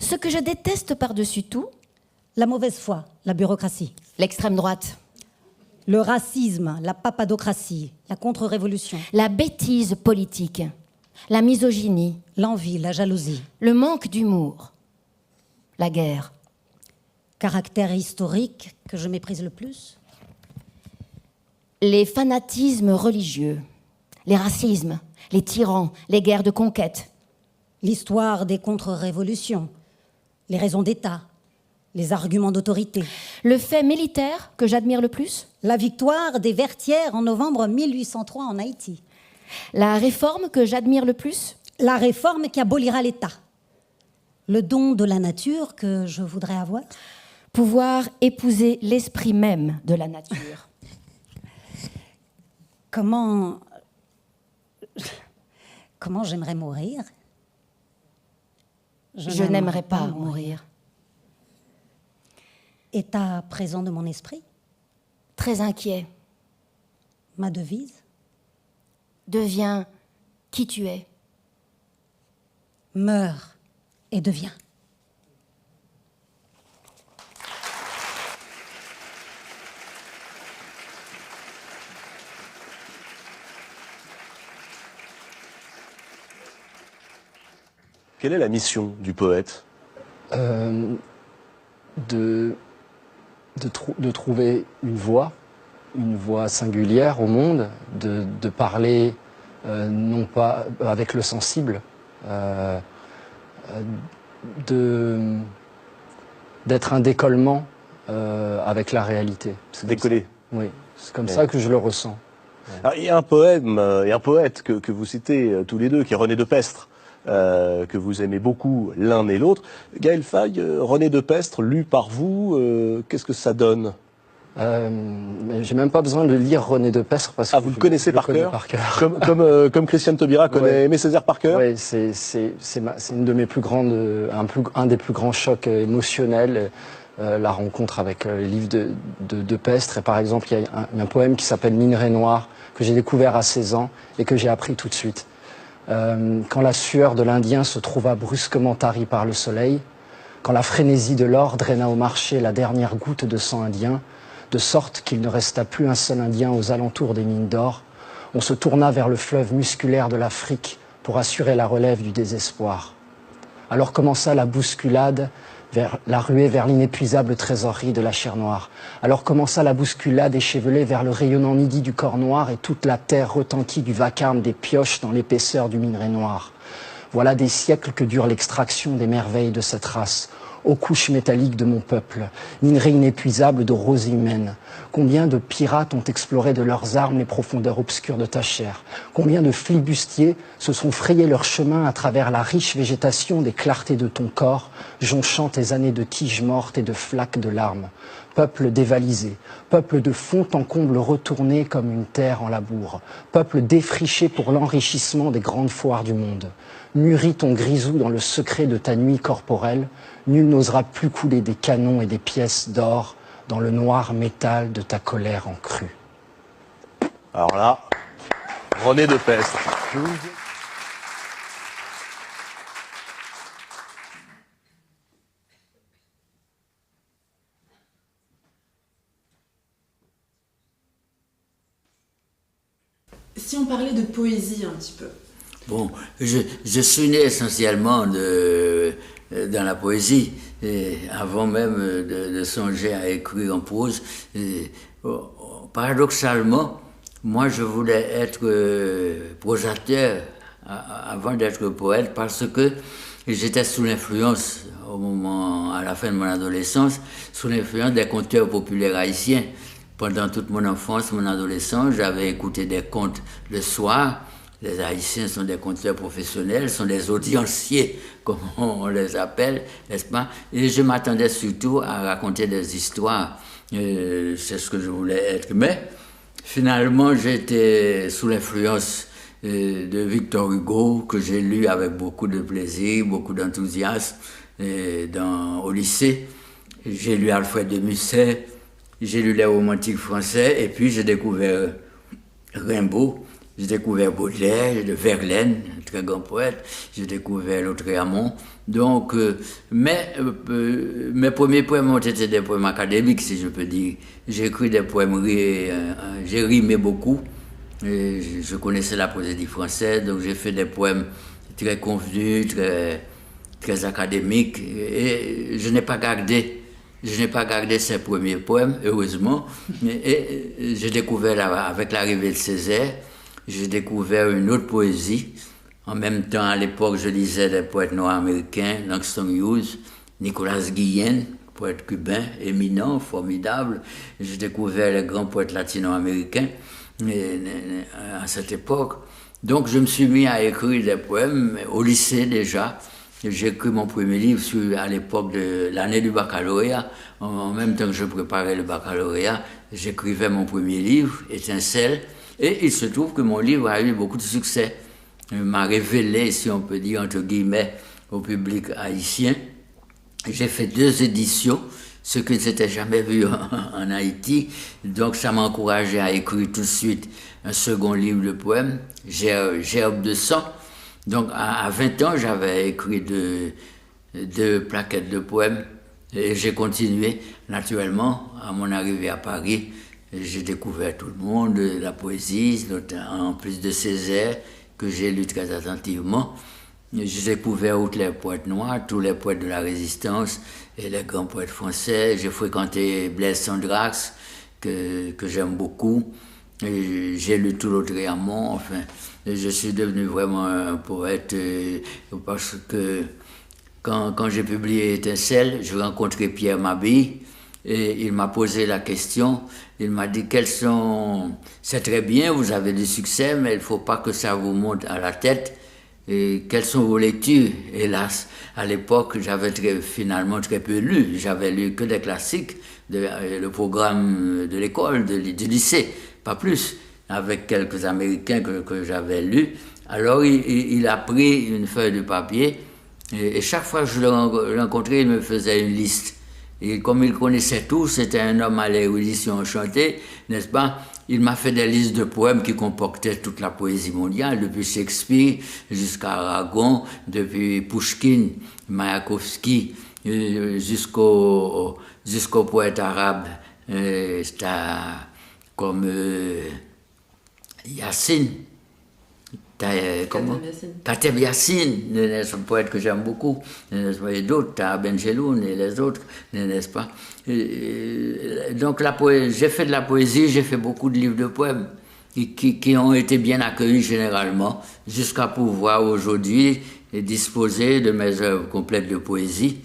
Ce que je déteste par-dessus tout? La mauvaise foi, la bureaucratie. L'extrême droite. Le racisme, la papadocratie, la contre-révolution. La bêtise politique. La misogynie. L'envie, la jalousie. Le manque d'humour. La guerre. Caractère historique que je méprise le plus? Les fanatismes religieux. Les racismes. Les tyrans. Les guerres de conquête. L'histoire des contre-révolutions. Les raisons d'État. Les arguments d'autorité. Le fait militaire que j'admire le plus? La victoire des Vertières en novembre 1803 en Haïti. La réforme que j'admire le plus? La réforme qui abolira l'État. Le don de la nature que je voudrais avoir? Pouvoir épouser l'esprit même de la nature. Comment j'aimerais mourir? Je n'aimerais pas mourir. État présent de mon esprit? Très inquiet. Ma devise? Deviens qui tu es. Meurs et deviens. Quelle est la mission du poète? De trouver une voix singulière au monde, de parler non pas avec le sensible, d'être un décollement avec la réalité. Décoller. Oui, c'est comme ça que je le ressens. Alors, il y a un poète que vous citez tous les deux, qui est René de Pestre, que vous aimez beaucoup l'un et l'autre. Gaël Faye, René de Pestre, lu par vous, qu'est-ce que ça donne? J'ai même pas besoin de lire René de Pestre parce que vous le connaissez par cœur, comme Christiane Taubira connaît Aimé Césaire par cœur. Oui, c'est une de mes plus grandes, un des plus grands chocs émotionnels. La rencontre avec les livres de Pestre. Et par exemple, il y a un poème qui s'appelle Minerai noir, que j'ai découvert à 16 ans et que j'ai appris tout de suite. Quand la sueur de l'Indien se trouva brusquement tarie par le soleil, quand la frénésie de l'or draina au marché la dernière goutte de sang indien, de sorte qu'il ne resta plus un seul Indien aux alentours des mines d'or, on se tourna vers le fleuve musculaire de l'Afrique pour assurer la relève du désespoir. Alors commença la bousculade, la ruée vers l'inépuisable trésorerie de la chair noire. Alors commença la bousculade échevelée vers le rayonnant midi du corps noir et toute la terre retentit du vacarme des pioches dans l'épaisseur du minerai noir. Voilà des siècles que dure l'extraction des merveilles de cette race, aux couches métalliques de mon peuple, minerai inépuisable de rosée humaine. Combien de pirates ont exploré de leurs armes les profondeurs obscures de ta chair? Combien de flibustiers se sont frayés leur chemin à travers la riche végétation des clartés de ton corps, jonchant tes années de tiges mortes et de flaques de larmes? Peuple dévalisé, peuple de fond en comble retourné comme une terre en labour, peuple défriché pour l'enrichissement des grandes foires du monde. Mûris ton grisou dans le secret de ta nuit corporelle, nul n'osera plus couler des canons et des pièces d'or dans le noir métal de ta colère en crue. Alors là, René de Pestre. Si on parlait de poésie un petit peu. Bon, je suis né essentiellement dans la poésie, et avant même de songer à écrire en prose. Paradoxalement, moi je voulais être prosateur avant d'être poète parce que j'étais sous l'influence, à la fin de mon adolescence, sous l'influence des conteurs populaires haïtiens. Pendant toute mon enfance, mon adolescence, j'avais écouté des contes le soir. Les Haïtiens sont des conteurs professionnels, sont des audienciers, comme on les appelle, n'est-ce pas? Et je m'attendais surtout à raconter des histoires. C'est ce que je voulais être. Mais finalement, j'étais sous l'influence de Victor Hugo, que j'ai lu avec beaucoup de plaisir, beaucoup d'enthousiasme au lycée. J'ai lu Alfred de Musset, j'ai lu les romantiques français, et puis j'ai découvert Rimbaud. J'ai découvert Baudelaire, Verlaine, un très grand poète, j'ai découvert Lautréamont. Donc, mes premiers poèmes ont été des poèmes académiques, si je peux dire. J'ai écrit des poèmes, j'ai rimé beaucoup. Et je connaissais la poésie française, donc j'ai fait des poèmes très convenus, très académiques. Et je n'ai pas gardé ces premiers poèmes, heureusement. Et j'ai découvert, avec l'arrivée de Césaire, j'ai découvert une autre poésie. En même temps, à l'époque, je lisais des poètes noirs américains, Langston Hughes, Nicolas Guillen, poète cubain, éminent, formidable. J'ai découvert les grands poètes latino-américains à cette époque. Donc, je me suis mis à écrire des poèmes au lycée déjà. J'ai écrit mon premier livre à l'époque de l'année du baccalauréat. En même temps que je préparais le baccalauréat, j'écrivais mon premier livre, Étincelle. Et il se trouve que mon livre a eu beaucoup de succès. Il m'a révélé, si on peut dire, entre guillemets, au public haïtien. J'ai fait 2 éditions, ce qui ne s'était jamais vu en Haïti. Donc ça m'a encouragé à écrire tout de suite un second livre de poèmes, Gerbe de sang. Donc à 20 ans, j'avais écrit 2 plaquettes de poèmes. Et j'ai continué, naturellement, à mon arrivée à Paris. J'ai découvert tout le monde, la poésie, en plus de Césaire, que j'ai lu très attentivement. J'ai découvert tous les poètes noirs, tous les poètes de la Résistance et les grands poètes français. J'ai fréquenté Blaise Sandrax, que j'aime beaucoup. J'ai lu tout Lautréamont. Enfin, je suis devenu vraiment un poète parce que quand j'ai publié Étincelle, je rencontrais Pierre Mabille. Et il m'a posé la question, il m'a dit c'est très bien, vous avez du succès, mais il ne faut pas que ça vous monte à la tête. Et quelles sont vos lectures? Hélas, à l'époque, j'avais finalement très peu lu. J'avais lu que des classiques, le programme de l'école, du lycée, pas plus, avec quelques Américains que j'avais lus. Alors, il a pris une feuille de papier et chaque fois que je le rencontrais, il me faisait une liste. Et comme il connaissait tout, c'était un homme à l'érudition enchantée, n'est-ce pas? Il m'a fait des listes de poèmes qui comportaient toute la poésie mondiale, depuis Shakespeare jusqu'à Aragon, depuis Pouchkine, Mayakovsky, jusqu'au poète arabe, comme Yassine. Kateb Yassine, c'est un poète que j'aime beaucoup, et d'autres, Taha Benjeloun et les autres, n'est-ce pas? Donc j'ai fait de la poésie, j'ai fait beaucoup de livres de poèmes qui ont été bien accueillis généralement, jusqu'à pouvoir aujourd'hui disposer de mes œuvres complètes de poésie,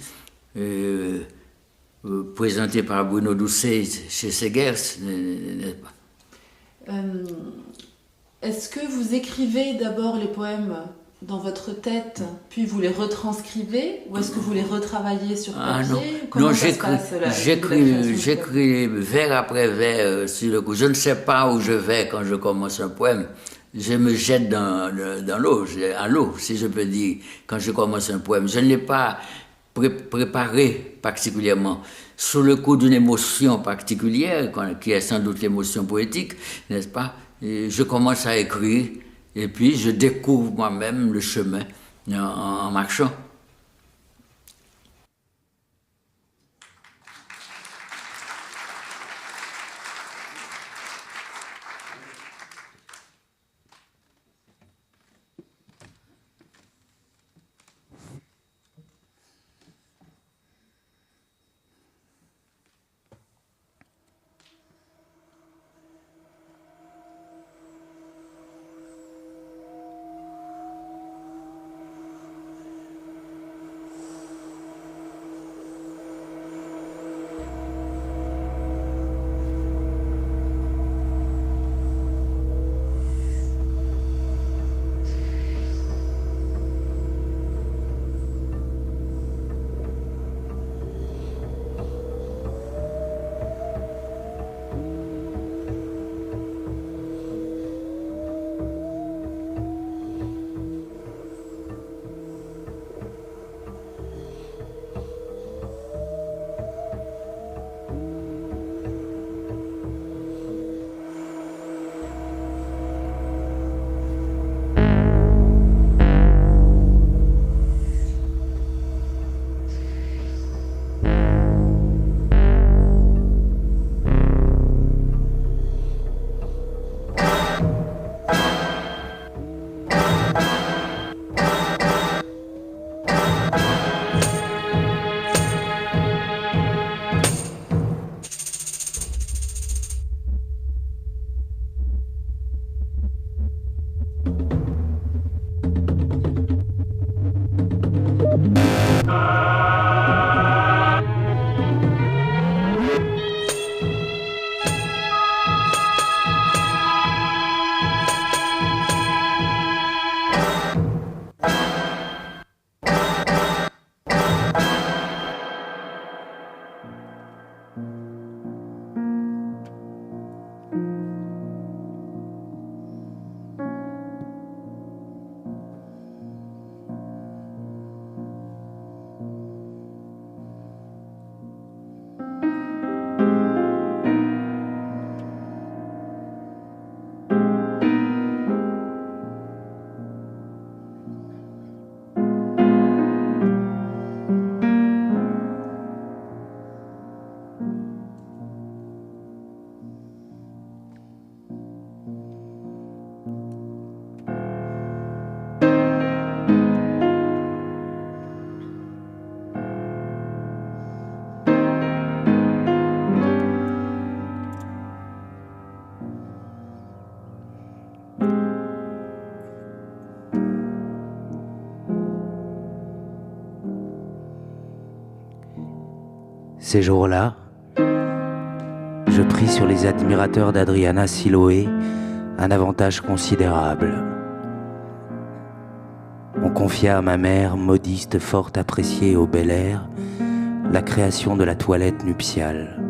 présentées par Bruno Doucet chez Segers, n'est-ce pas? Est-ce que vous écrivez d'abord les poèmes dans votre tête, puis vous les retranscrivez, ou est-ce que vous les retravaillez sur papier? Non, j'écris vers après vers sur le coup. Je ne sais pas où je vais quand je commence un poème. Je me jette dans l'eau, à l'eau, si je peux dire, quand je commence un poème. Je ne l'ai pas préparé particulièrement. Sous le coup d'une émotion particulière, qui est sans doute l'émotion poétique, n'est-ce pas? Et je commence à écrire, et puis je découvre moi-même le chemin en marchant. Ces jours-là, je pris sur les admirateurs d'Adriana Siloé un avantage considérable. confia à ma mère, modiste fort appréciée au Bel Air, la création de la toilette nuptiale.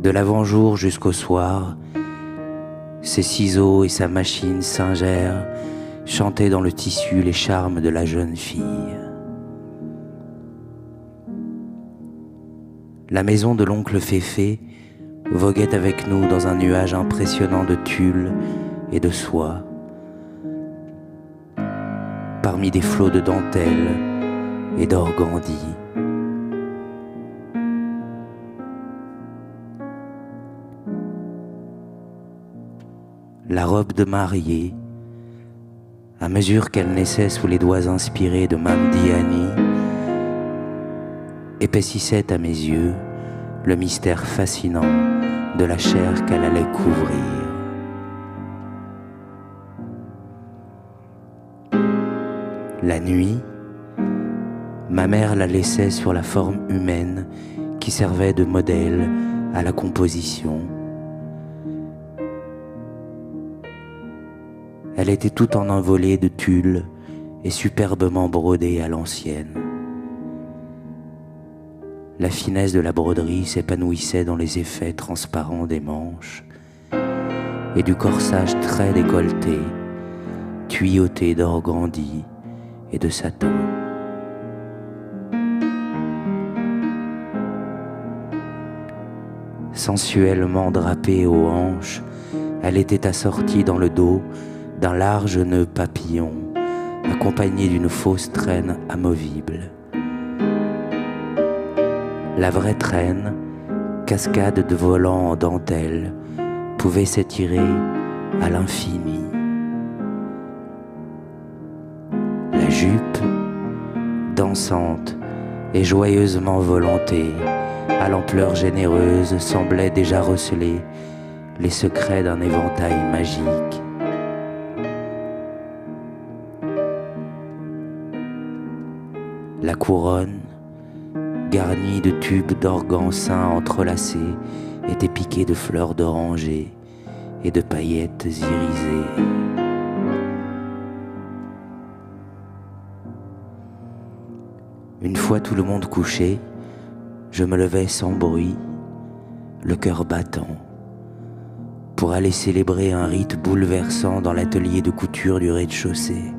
De l'avant-jour jusqu'au soir, ses ciseaux et sa machine singère chantaient dans le tissu les charmes de la jeune fille. La maison de l'oncle Féfé voguait avec nous dans un nuage impressionnant de tulle et de soie, parmi des flots de dentelle et d'organdi. La robe de mariée, à mesure qu'elle naissait sous les doigts inspirés de Mame Diani, épaississait à mes yeux le mystère fascinant de la chair qu'elle allait couvrir. La nuit, ma mère la laissait sur la forme humaine qui servait de modèle à la composition. Elle était toute en envolée de tulle et superbement brodée à l'ancienne. La finesse de la broderie s'épanouissait dans les effets transparents des manches et du corsage très décolleté, tuyauté d'organdi et de satin. Sensuellement drapée aux hanches, elle était assortie dans le dos d'un large nœud papillon, accompagné d'une fausse traîne amovible. La vraie traîne, cascade de volants en dentelle, pouvait s'étirer à l'infini. La jupe, dansante et joyeusement volantée, à l'ampleur généreuse, semblait déjà receler les secrets d'un éventail magique. La couronne, garnie de tubes d'organ sain entrelacés, était piquée de fleurs d'oranger et de paillettes irisées. Une fois tout le monde couché, je me levais sans bruit, le cœur battant, pour aller célébrer un rite bouleversant dans l'atelier de couture du rez-de-chaussée.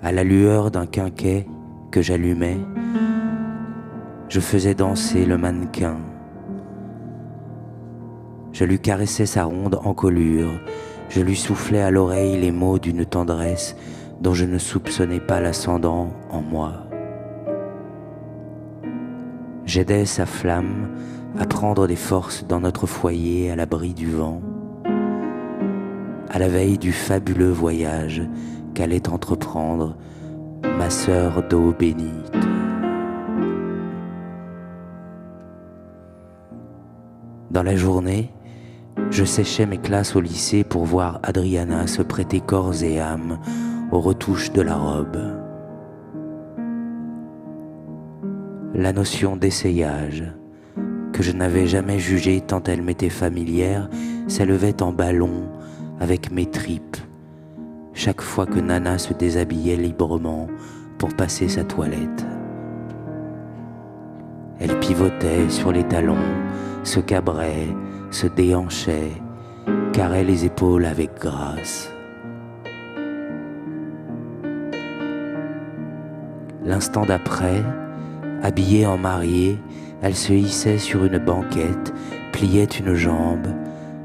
À la lueur d'un quinquet que j'allumais, je faisais danser le mannequin. Je lui caressais sa ronde encolure, je lui soufflais à l'oreille les mots d'une tendresse dont je ne soupçonnais pas l'ascendant en moi. J'aidais sa flamme à prendre des forces dans notre foyer à l'abri du vent, à la veille du fabuleux voyage qu'allait entreprendre ma sœur d'eau bénite. Dans la journée, je séchais mes classes au lycée pour voir Adriana se prêter corps et âme aux retouches de la robe. La notion d'essayage, que je n'avais jamais jugée tant elle m'était familière, s'élevait en ballon avec mes tripes, chaque fois que Nana se déshabillait librement pour passer sa toilette. Elle pivotait sur les talons, se cabrait, se déhanchait, carrait les épaules avec grâce. L'instant d'après, habillée en mariée, elle se hissait sur une banquette, pliait une jambe,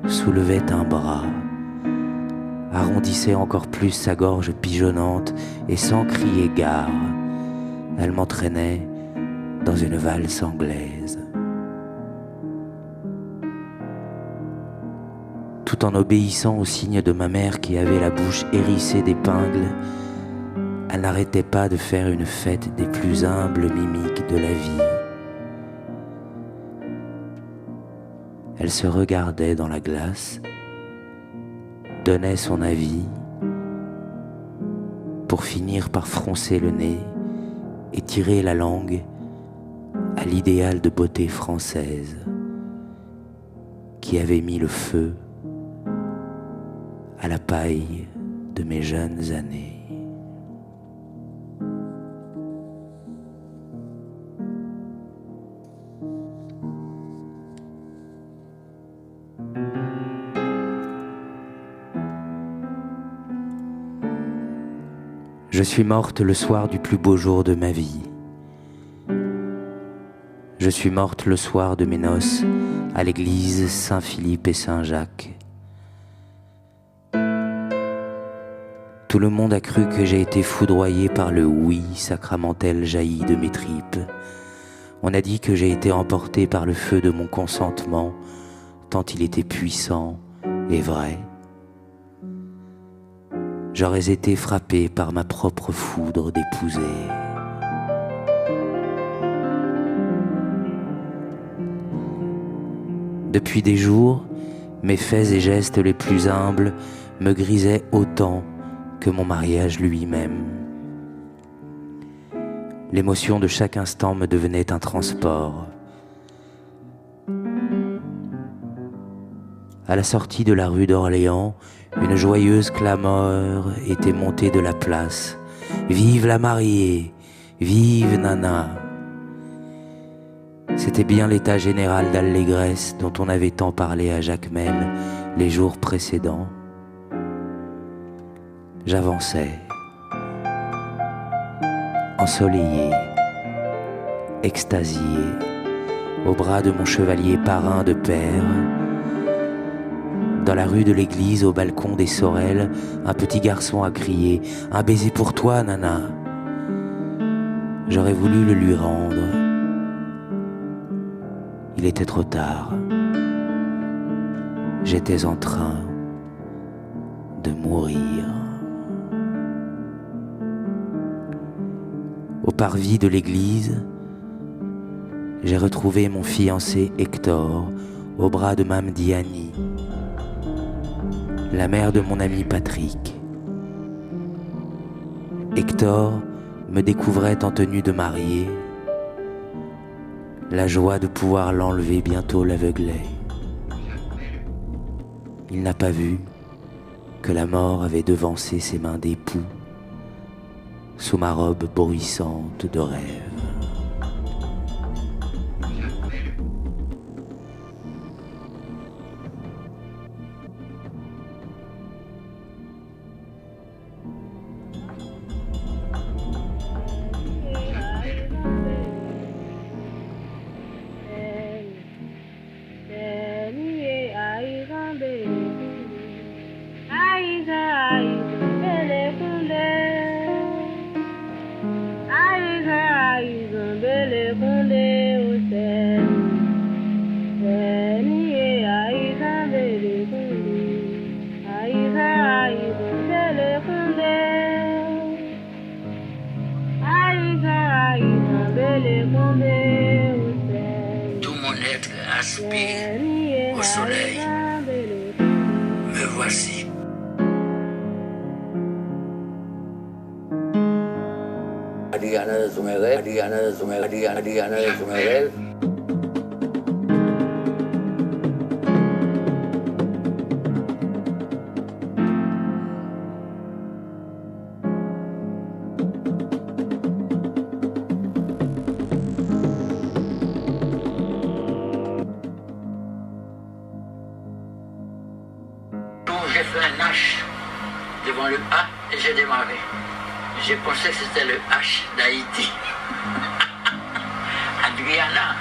soulevait un bras, arrondissait encore plus sa gorge pigeonnante et sans crier gare, elle m'entraînait dans une valse anglaise. Tout en obéissant aux signes de ma mère qui avait la bouche hérissée d'épingles, elle n'arrêtait pas de faire une fête des plus humbles mimiques de la vie. Elle se regardait dans la glace, donnait son avis, pour finir par froncer le nez et tirer la langue à l'idéal de beauté française qui avait mis le feu à la paille de mes jeunes années. Je suis morte le soir du plus beau jour de ma vie. Je suis morte le soir de mes noces à l'église Saint-Philippe et Saint-Jacques. Tout le monde a cru que j'ai été foudroyé par le oui sacramentel jailli de mes tripes. On a dit que j'ai été emporté par le feu de mon consentement, tant il était puissant et vrai. J'aurais été frappé par ma propre foudre d'épouser. Depuis des jours, mes faits et gestes les plus humbles me grisaient autant que mon mariage lui-même. L'émotion de chaque instant me devenait un transport. À la sortie de la rue d'Orléans, une joyeuse clameur était montée de la place. Vive la mariée, vive Nana. C'était bien l'état général d'allégresse dont on avait tant parlé à Jacmel les jours précédents. J'avançais, ensoleillé, extasié, au bras de mon chevalier parrain de père. Dans la rue de l'église, au balcon des Sorel, un petit garçon a crié « Un baiser pour toi, Nana !» J'aurais voulu le lui rendre. Il était trop tard. J'étais en train de mourir. Au parvis de l'église, j'ai retrouvé mon fiancé Hector au bras de Mame Diani, la mère de mon ami Patrick. Hector me découvrait en tenue de mariée. La joie de pouvoir l'enlever bientôt l'aveuglait. Il n'a pas vu que la mort avait devancé ses mains d'époux sous ma robe bruissante de rêve. Tout mon être aspire au soleil. Me voici. Adriana de Zumerel, Adriana de Zumerel, Adriana de Zumerel. J'ai fait un H devant le A et j'ai démarré. J'ai pensé que c'était le H d'Haïti. Adriana.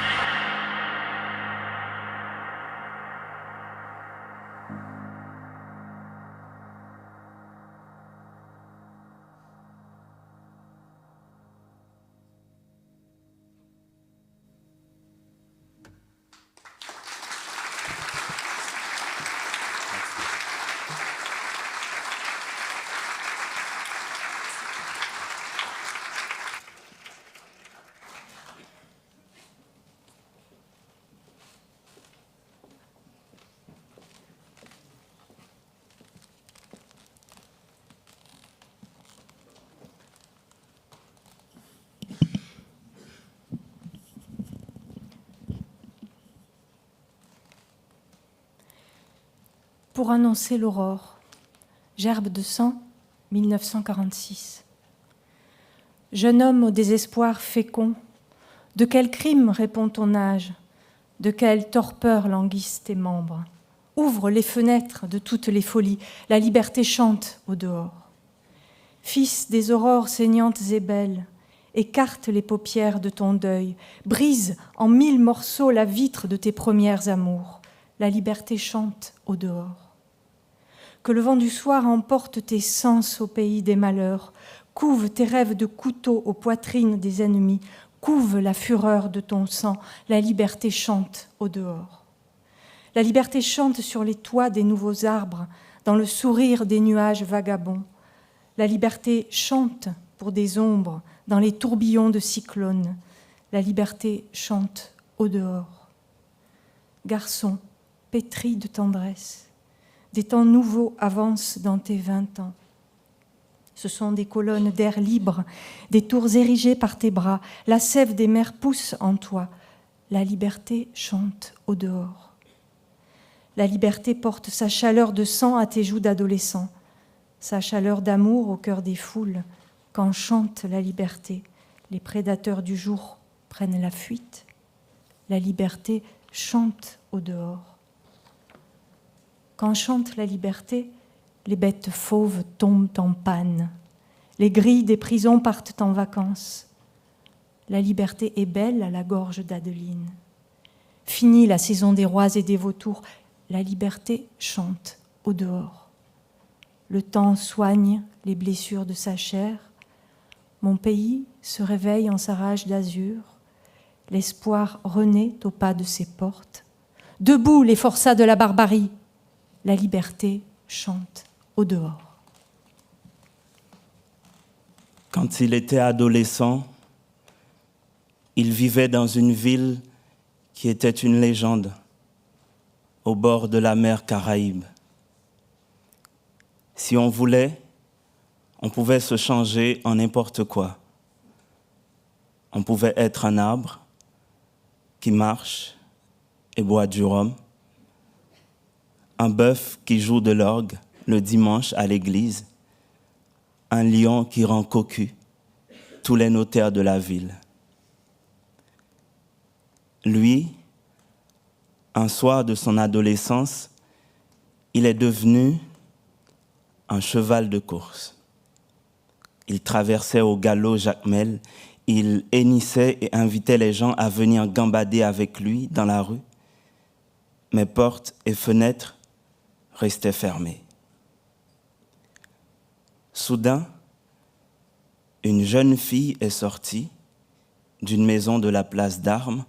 Pour annoncer l'aurore, Gerbe de sang, 1946. Jeune homme au désespoir fécond, de quel crime répond ton âge? De quelle torpeur languissent tes membres? Ouvre les fenêtres de toutes les folies, la liberté chante au dehors. Fils des aurores saignantes et belles, écarte les paupières de ton deuil, brise en 1000 morceaux la vitre de tes premières amours. La liberté chante au dehors. Que le vent du soir emporte tes sens au pays des malheurs, couve tes rêves de couteau aux poitrines des ennemis, couve la fureur de ton sang, la liberté chante au dehors. La liberté chante sur les toits des nouveaux arbres, dans le sourire des nuages vagabonds. La liberté chante pour des ombres, dans les tourbillons de cyclones. La liberté chante au dehors. Garçon, pétri de tendresse, des temps nouveaux avancent dans tes 20 ans. Ce sont des colonnes d'air libre, des tours érigées par tes bras. La sève des mers pousse en toi. La liberté chante au dehors. La liberté porte sa chaleur de sang à tes joues d'adolescent, sa chaleur d'amour au cœur des foules. Quand chante la liberté, les prédateurs du jour prennent la fuite. La liberté chante au dehors. Quand chante la liberté, les bêtes fauves tombent en panne. Les grilles des prisons partent en vacances. La liberté est belle à la gorge d'Adeline. Finie la saison des rois et des vautours, la liberté chante au dehors. Le temps soigne les blessures de sa chair. Mon pays se réveille en sa rage d'azur. L'espoir renaît au pas de ses portes. Debout les forçats de la barbarie, la liberté chante au dehors. Quand il était adolescent, il vivait dans une ville qui était une légende, au bord de la mer Caraïbe. Si on voulait, on pouvait se changer en n'importe quoi. On pouvait être un arbre qui marche et boit du rhum, un bœuf qui joue de l'orgue le dimanche à l'église, un lion qui rend cocu tous les notaires de la ville. Lui, un soir de son adolescence, il est devenu un cheval de course. Il traversait au galop Jacmel, il hennissait et invitait les gens à venir gambader avec lui dans la rue, mais portes et fenêtres restaient fermées. Soudain, une jeune fille est sortie d'une maison de la place d'Armes.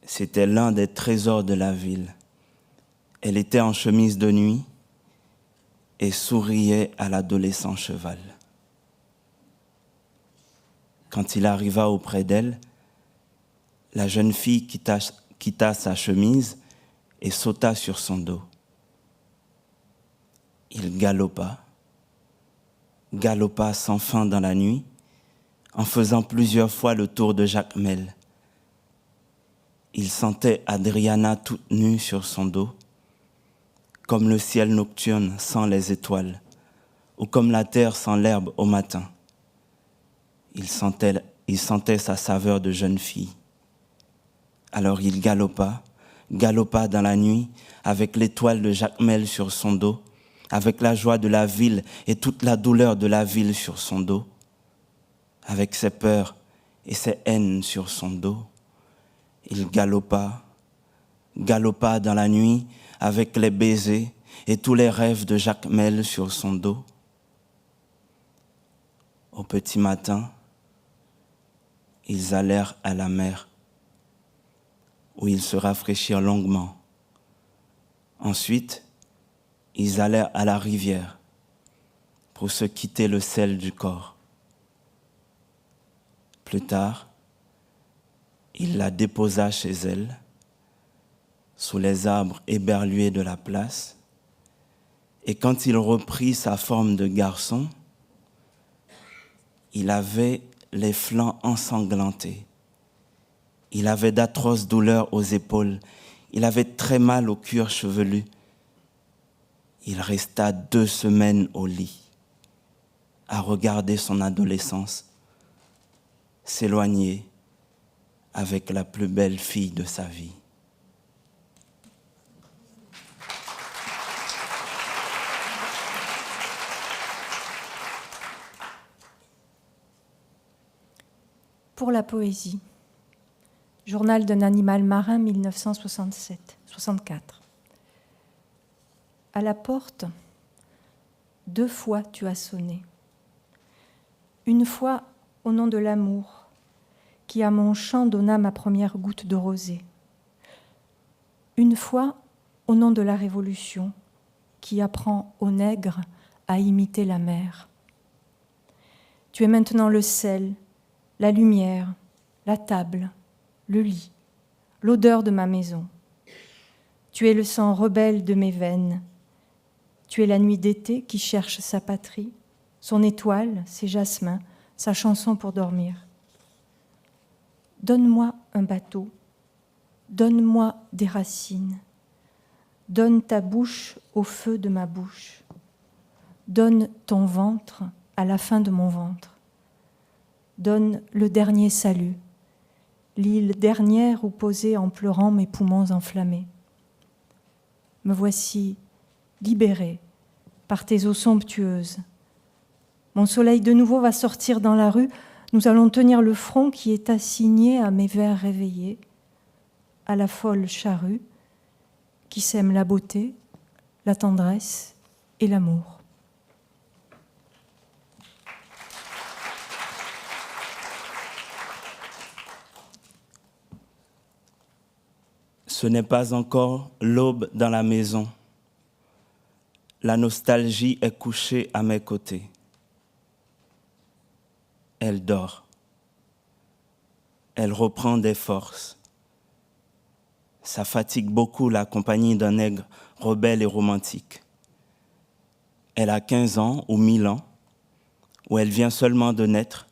C'était l'un des trésors de la ville. Elle était en chemise de nuit et souriait à l'adolescent cheval. Quand il arriva auprès d'elle, la jeune fille quitta sa chemise et sauta sur son dos. Il galopa sans fin dans la nuit, en faisant plusieurs fois le tour de Jacmel. Il sentait Adriana toute nue sur son dos, comme le ciel nocturne sans les étoiles, ou comme la terre sans l'herbe au matin. Il sentait sa saveur de jeune fille. Alors il galopa dans la nuit, avec l'étoile de Jacmel sur son dos, avec la joie de la ville et toute la douleur de la ville sur son dos, avec ses peurs et ses haines sur son dos. Il galopa dans la nuit, avec les baisers et tous les rêves de Jacmel sur son dos. Au petit matin, ils allèrent à la mer, où ils se rafraîchirent longuement. Ensuite, ils allèrent à la rivière pour se quitter le sel du corps. Plus tard, il la déposa chez elle, sous les arbres éberlués de la place, et quand il reprit sa forme de garçon, il avait les flancs ensanglantés. Il avait d'atroces douleurs aux épaules. Il avait très mal au cuir chevelu. Il resta 2 semaines au lit, à regarder son adolescence s'éloigner avec la plus belle fille de sa vie. Pour la poésie. Journal d'un animal marin, 1964. À la porte, 2 fois tu as sonné. Une fois au nom de l'amour, qui à mon chant donna ma première goutte de rosée. Une fois au nom de la Révolution, qui apprend aux nègres à imiter la mer. Tu es maintenant le sel, la lumière, la table, le lit, l'odeur de ma maison. Tu es le sang rebelle de mes veines. Tu es la nuit d'été qui cherche sa patrie, son étoile, ses jasmins, sa chanson pour dormir. Donne-moi un bateau, donne-moi des racines, donne ta bouche au feu de ma bouche, donne ton ventre à la fin de mon ventre, donne le dernier salut, l'île dernière où posaient en pleurant mes poumons enflammés. Me voici libérée par tes eaux somptueuses. Mon soleil de nouveau va sortir dans la rue, nous allons tenir le front qui est assigné à mes vers réveillés, à la folle charrue qui sème la beauté, la tendresse et l'amour. Ce n'est pas encore l'aube dans la maison. La nostalgie est couchée à mes côtés. Elle dort. Elle reprend des forces. Ça fatigue beaucoup la compagnie d'un nègre rebelle et romantique. Elle a 15 ans ou 1000 ans, où elle vient seulement de naître,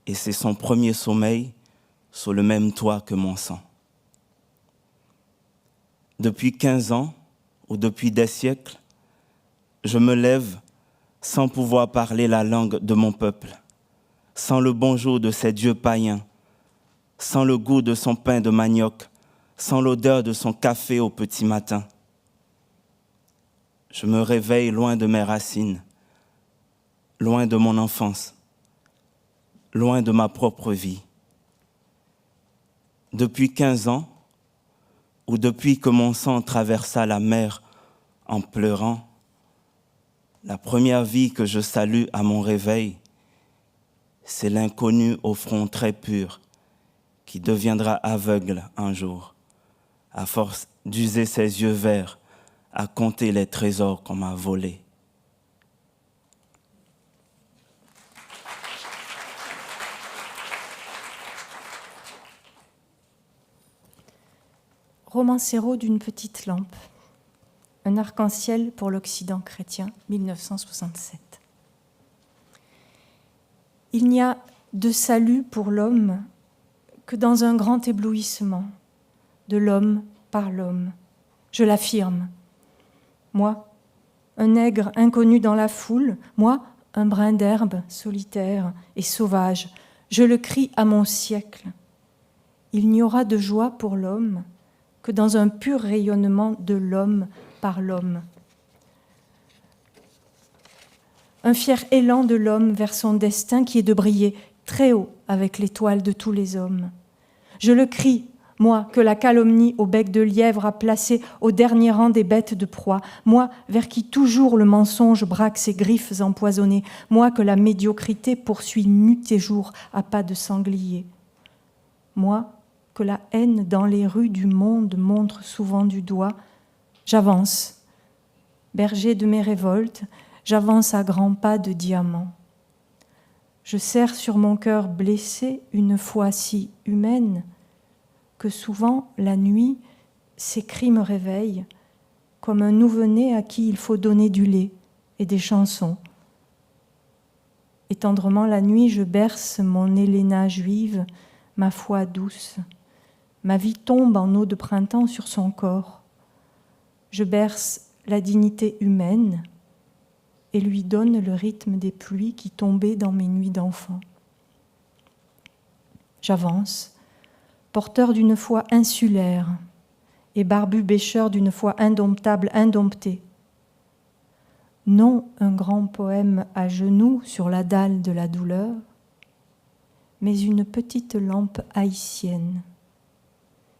et c'est son premier sommeil sous le même toit que mon sang. Depuis 15 ans, ou depuis des siècles, je me lève sans pouvoir parler la langue de mon peuple, sans le bonjour de ses dieux païens, sans le goût de son pain de manioc, sans l'odeur de son café au petit matin. Je me réveille loin de mes racines, loin de mon enfance, loin de ma propre vie. Depuis 15 ans, ou depuis que mon sang traversa la mer en pleurant, la première vie que je salue à mon réveil, c'est l'inconnu au front très pur qui deviendra aveugle un jour, à force d'user ses yeux verts à compter les trésors qu'on m'a volés. Romancero d'une petite lampe. Un arc-en-ciel pour l'Occident chrétien, 1967. Il n'y a de salut pour l'homme que dans un grand éblouissement de l'homme par l'homme. Je l'affirme. Moi, un nègre inconnu dans la foule, moi, un brin d'herbe solitaire et sauvage, je le crie à mon siècle. Il n'y aura de joie pour l'homme que dans un pur rayonnement de l'homme par l'homme. Un fier élan de l'homme vers son destin qui est de briller très haut avec l'étoile de tous les hommes. Je le crie, moi, que la calomnie au bec de lièvre a placé au dernier rang des bêtes de proie, moi, vers qui toujours le mensonge braque ses griffes empoisonnées, moi que la médiocrité poursuit nuit et jour à pas de sanglier, moi que la haine dans les rues du monde montre souvent du doigt. J'avance, berger de mes révoltes, j'avance à grands pas de diamant. Je serre sur mon cœur blessé une foi si humaine que souvent la nuit, ses cris me réveillent comme un nouveau-né à qui il faut donner du lait et des chansons. Et tendrement la nuit, je berce mon Héléna juive, ma foi douce. Ma vie tombe en eau de printemps sur son corps. Je berce la dignité humaine et lui donne le rythme des pluies qui tombaient dans mes nuits d'enfant. J'avance, porteur d'une foi insulaire et barbu bêcheur d'une foi indomptable, indomptée. Non un grand poème à genoux sur la dalle de la douleur, mais une petite lampe haïtienne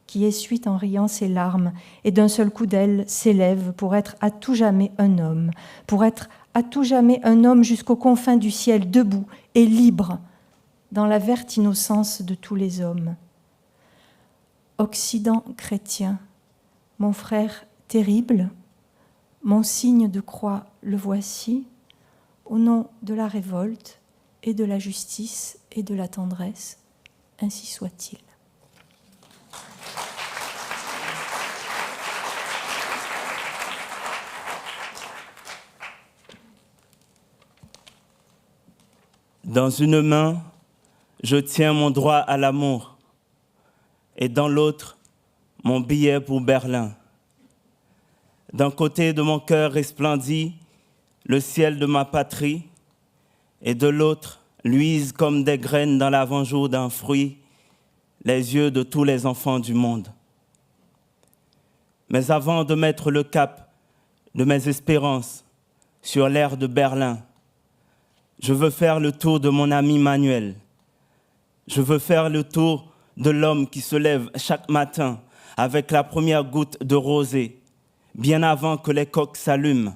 qui essuie en riant ses larmes et d'un seul coup d'aile s'élève pour être à tout jamais un homme, pour être à tout jamais un homme jusqu'aux confins du ciel, debout et libre, dans la verte innocence de tous les hommes. Occident chrétien, mon frère terrible, mon signe de croix, le voici, au nom de la révolte et de la justice et de la tendresse, ainsi soit-il. Dans une main, je tiens mon droit à l'amour et dans l'autre, mon billet pour Berlin. D'un côté de mon cœur resplendit le ciel de ma patrie et de l'autre, luisent comme des graines dans l'avant-jour d'un fruit les yeux de tous les enfants du monde. Mais avant de mettre le cap de mes espérances sur l'air de Berlin, je veux faire le tour de mon ami Manuel. Je veux faire le tour de l'homme qui se lève chaque matin avec la première goutte de rosée, bien avant que les coqs s'allument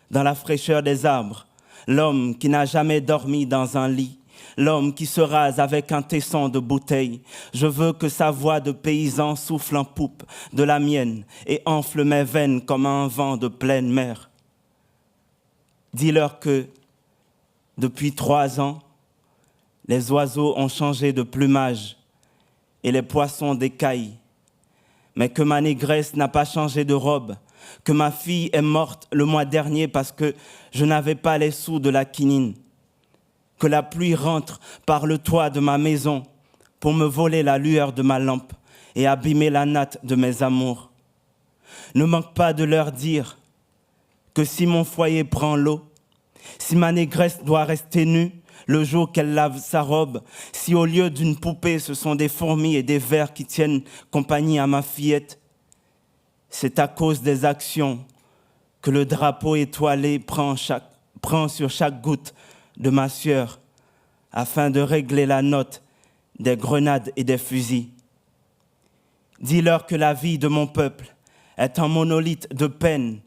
dans la fraîcheur des arbres. L'homme qui n'a jamais dormi dans un lit, l'homme qui se rase avec un tesson de bouteille. Je veux que sa voix de paysan souffle en poupe de la mienne et enfle mes veines comme un vent de pleine mer. Dis-leur que, depuis 3 ans, les oiseaux ont changé de plumage et les poissons d'écailles, mais que ma négresse n'a pas changé de robe, que ma fille est morte le mois dernier parce que je n'avais pas les sous de la quinine, que la pluie rentre par le toit de ma maison pour me voler la lueur de ma lampe et abîmer la natte de mes amours. Ne manque pas de leur dire que si mon foyer prend l'eau, si ma négresse doit rester nue le jour qu'elle lave sa robe, si au lieu d'une poupée ce sont des fourmis et des vers qui tiennent compagnie à ma fillette, c'est à cause des actions que le drapeau étoilé prend sur chaque goutte de ma sueur afin de régler la note des grenades et des fusils. Dis-leur que la vie de mon peuple est un monolithe de peine,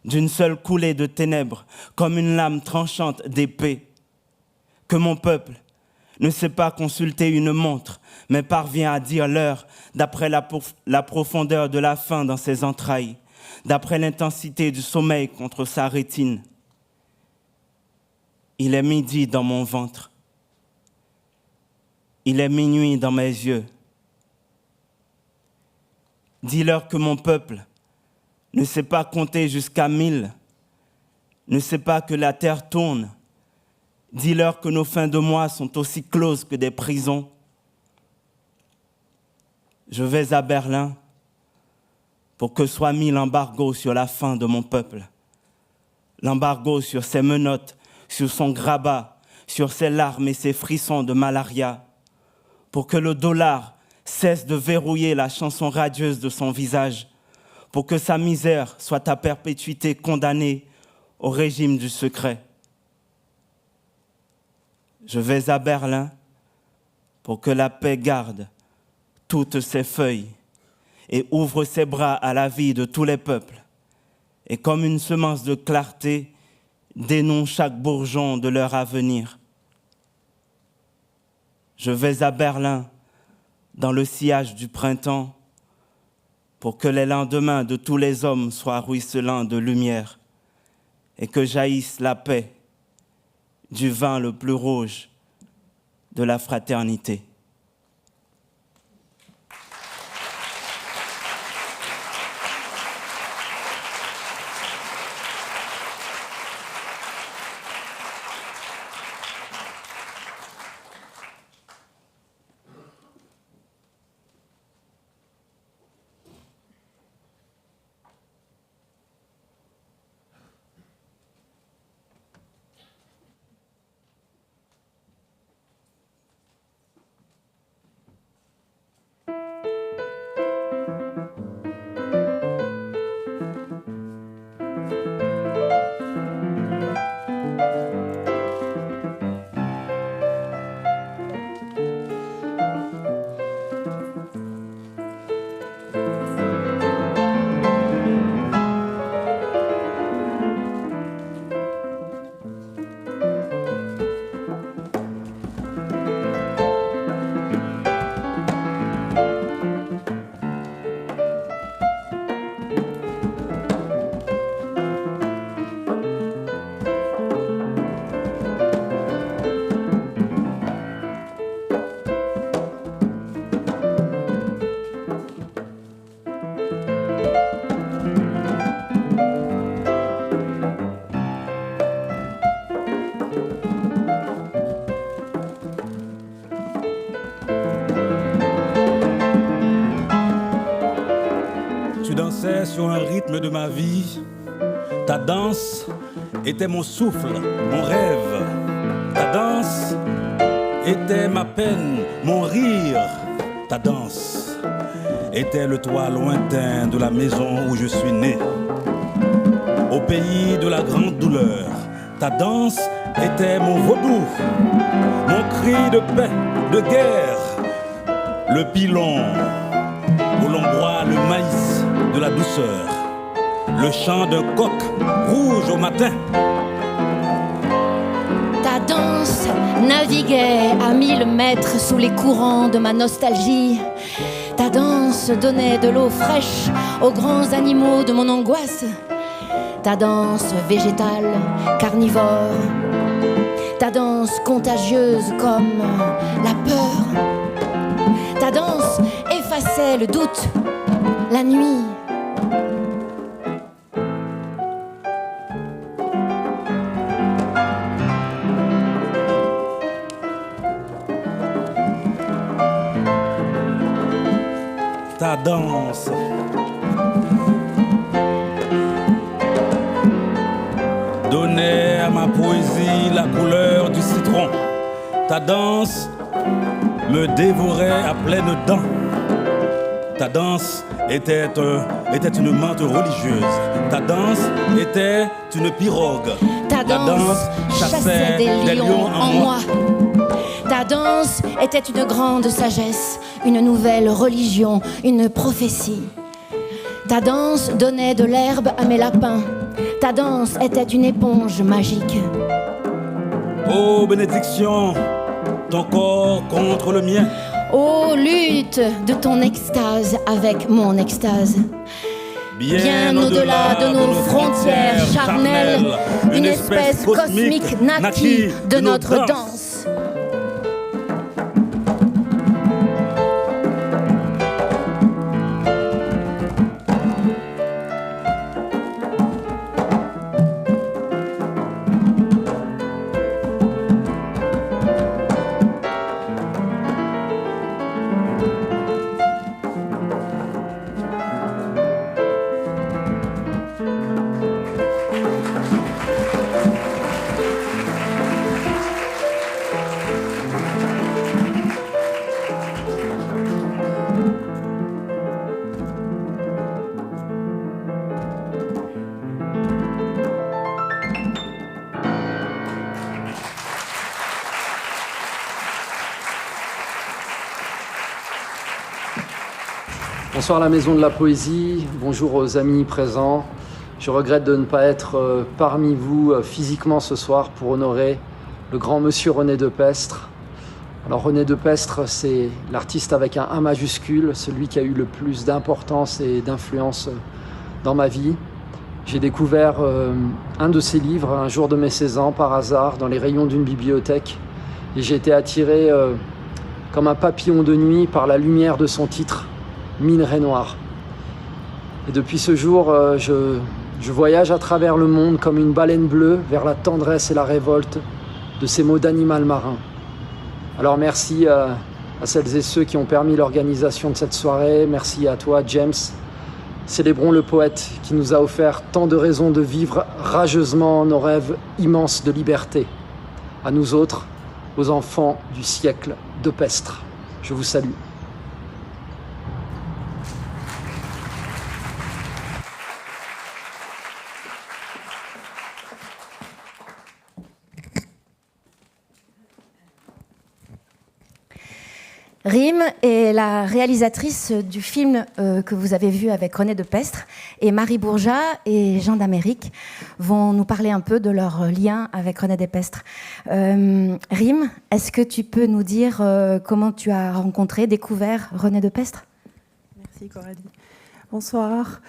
d'une seule coulée de ténèbres, comme une lame tranchante d'épée. Que mon peuple ne sait pas consulter une montre, mais parvient à dire l'heure d'après la profondeur de la faim dans ses entrailles, d'après l'intensité du sommeil contre sa rétine. Il est midi dans mon ventre. Il est minuit dans mes yeux. Dis-leur que mon peuple ne sait pas compter jusqu'à 1000, ne sait pas que la terre tourne. Dis-leur que nos fins de mois sont aussi closes que des prisons. Je vais à Berlin pour que soit mis l'embargo sur la faim de mon peuple. L'embargo sur ses menottes, sur son grabat, sur ses larmes et ses frissons de malaria. Pour que le dollar cesse de verrouiller la chanson radieuse de son visage. Pour que sa misère soit à perpétuité condamnée au régime du secret. Je vais à Berlin pour que la paix garde toutes ses feuilles et ouvre ses bras à la vie de tous les peuples et comme une semence de clarté dénoue chaque bourgeon de leur avenir. Je vais à Berlin dans le sillage du printemps pour que les lendemains de tous les hommes soient ruisselants de lumière et que jaillisse la paix du vin le plus rouge de la fraternité. dansais sur un rythme de ma vie. Ta danse était mon souffle, mon rêve. Ta danse était ma peine, mon rire. Ta danse était le toit lointain de la maison où je suis né. Au pays de la grande douleur, ta danse était mon vaudou, mon cri de paix, de guerre, le pilon où l'on broie le maïs de la douceur, le chant d'un coq rouge au matin. Ta danse naviguait à 1000 mètres sous les courants de ma nostalgie. Ta danse donnait de l'eau fraîche aux grands animaux de mon angoisse. Ta danse végétale, carnivore. Ta danse contagieuse comme la peur. Ta danse effaçait le doute, la nuit. Ta danse donnait à ma poésie la couleur du citron. Ta danse me dévorait à pleines dents. Ta danse était une menthe religieuse. Ta danse était une pirogue. Ta danse chassait des lions en moi. Ta danse était une grande sagesse, une nouvelle religion, une prophétie. Ta danse donnait de l'herbe à mes lapins. Ta danse était une éponge magique. Oh bénédiction, ton corps contre le mien. Oh lutte de ton extase avec mon extase. Bien au-delà de nos frontières charnelles, une espèce cosmique naquit de notre danse. Bonsoir à la Maison de la Poésie, bonjour aux amis présents. Je regrette de ne pas être parmi vous physiquement ce soir pour honorer le grand monsieur René Depestre. Alors René Depestre, c'est l'artiste avec un A majuscule, celui qui a eu le plus d'importance et d'influence dans ma vie. J'ai découvert un de ses livres un jour de mes 16 ans par hasard dans les rayons d'une bibliothèque et j'ai été attiré comme un papillon de nuit par la lumière de son titre, Minerai Noir. Et depuis ce jour, je voyage à travers le monde comme une baleine bleue vers la tendresse et la révolte de ces mots d'animal marin. Alors merci à celles et ceux qui ont permis l'organisation de cette soirée. Merci à toi, James. Célébrons le poète qui nous a offert tant de raisons de vivre rageusement nos rêves immenses de liberté. À nous autres, aux enfants du siècle Depestre. Je vous salue. Rime est la réalisatrice du film que vous avez vu avec René Depestre, et Marie Bourgeat et Jean d'Amérique vont nous parler un peu de leur lien avec René Depestre. Rime, est-ce que tu peux nous dire comment tu as rencontré, découvert René Depestre ? Merci Coralie. Bonsoir.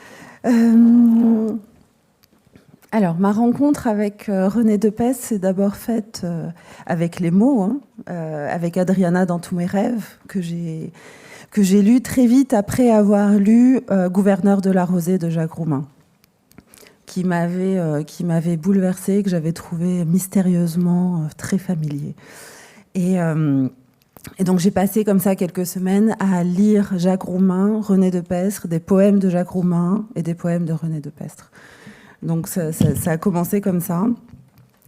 Alors, ma rencontre avec René Depestre s'est d'abord faite avec les mots, avec Adriana dans tous mes rêves, que j'ai lu très vite après avoir lu Gouverneur de la Rosée de Jacques Roumain, qui m'avait bouleversée, que j'avais trouvé mystérieusement très familier. Et Et donc j'ai passé comme ça quelques semaines à lire Jacques Roumain, René Depestre, des poèmes de Jacques Roumain et des poèmes de René Depestre. Donc ça a commencé comme ça.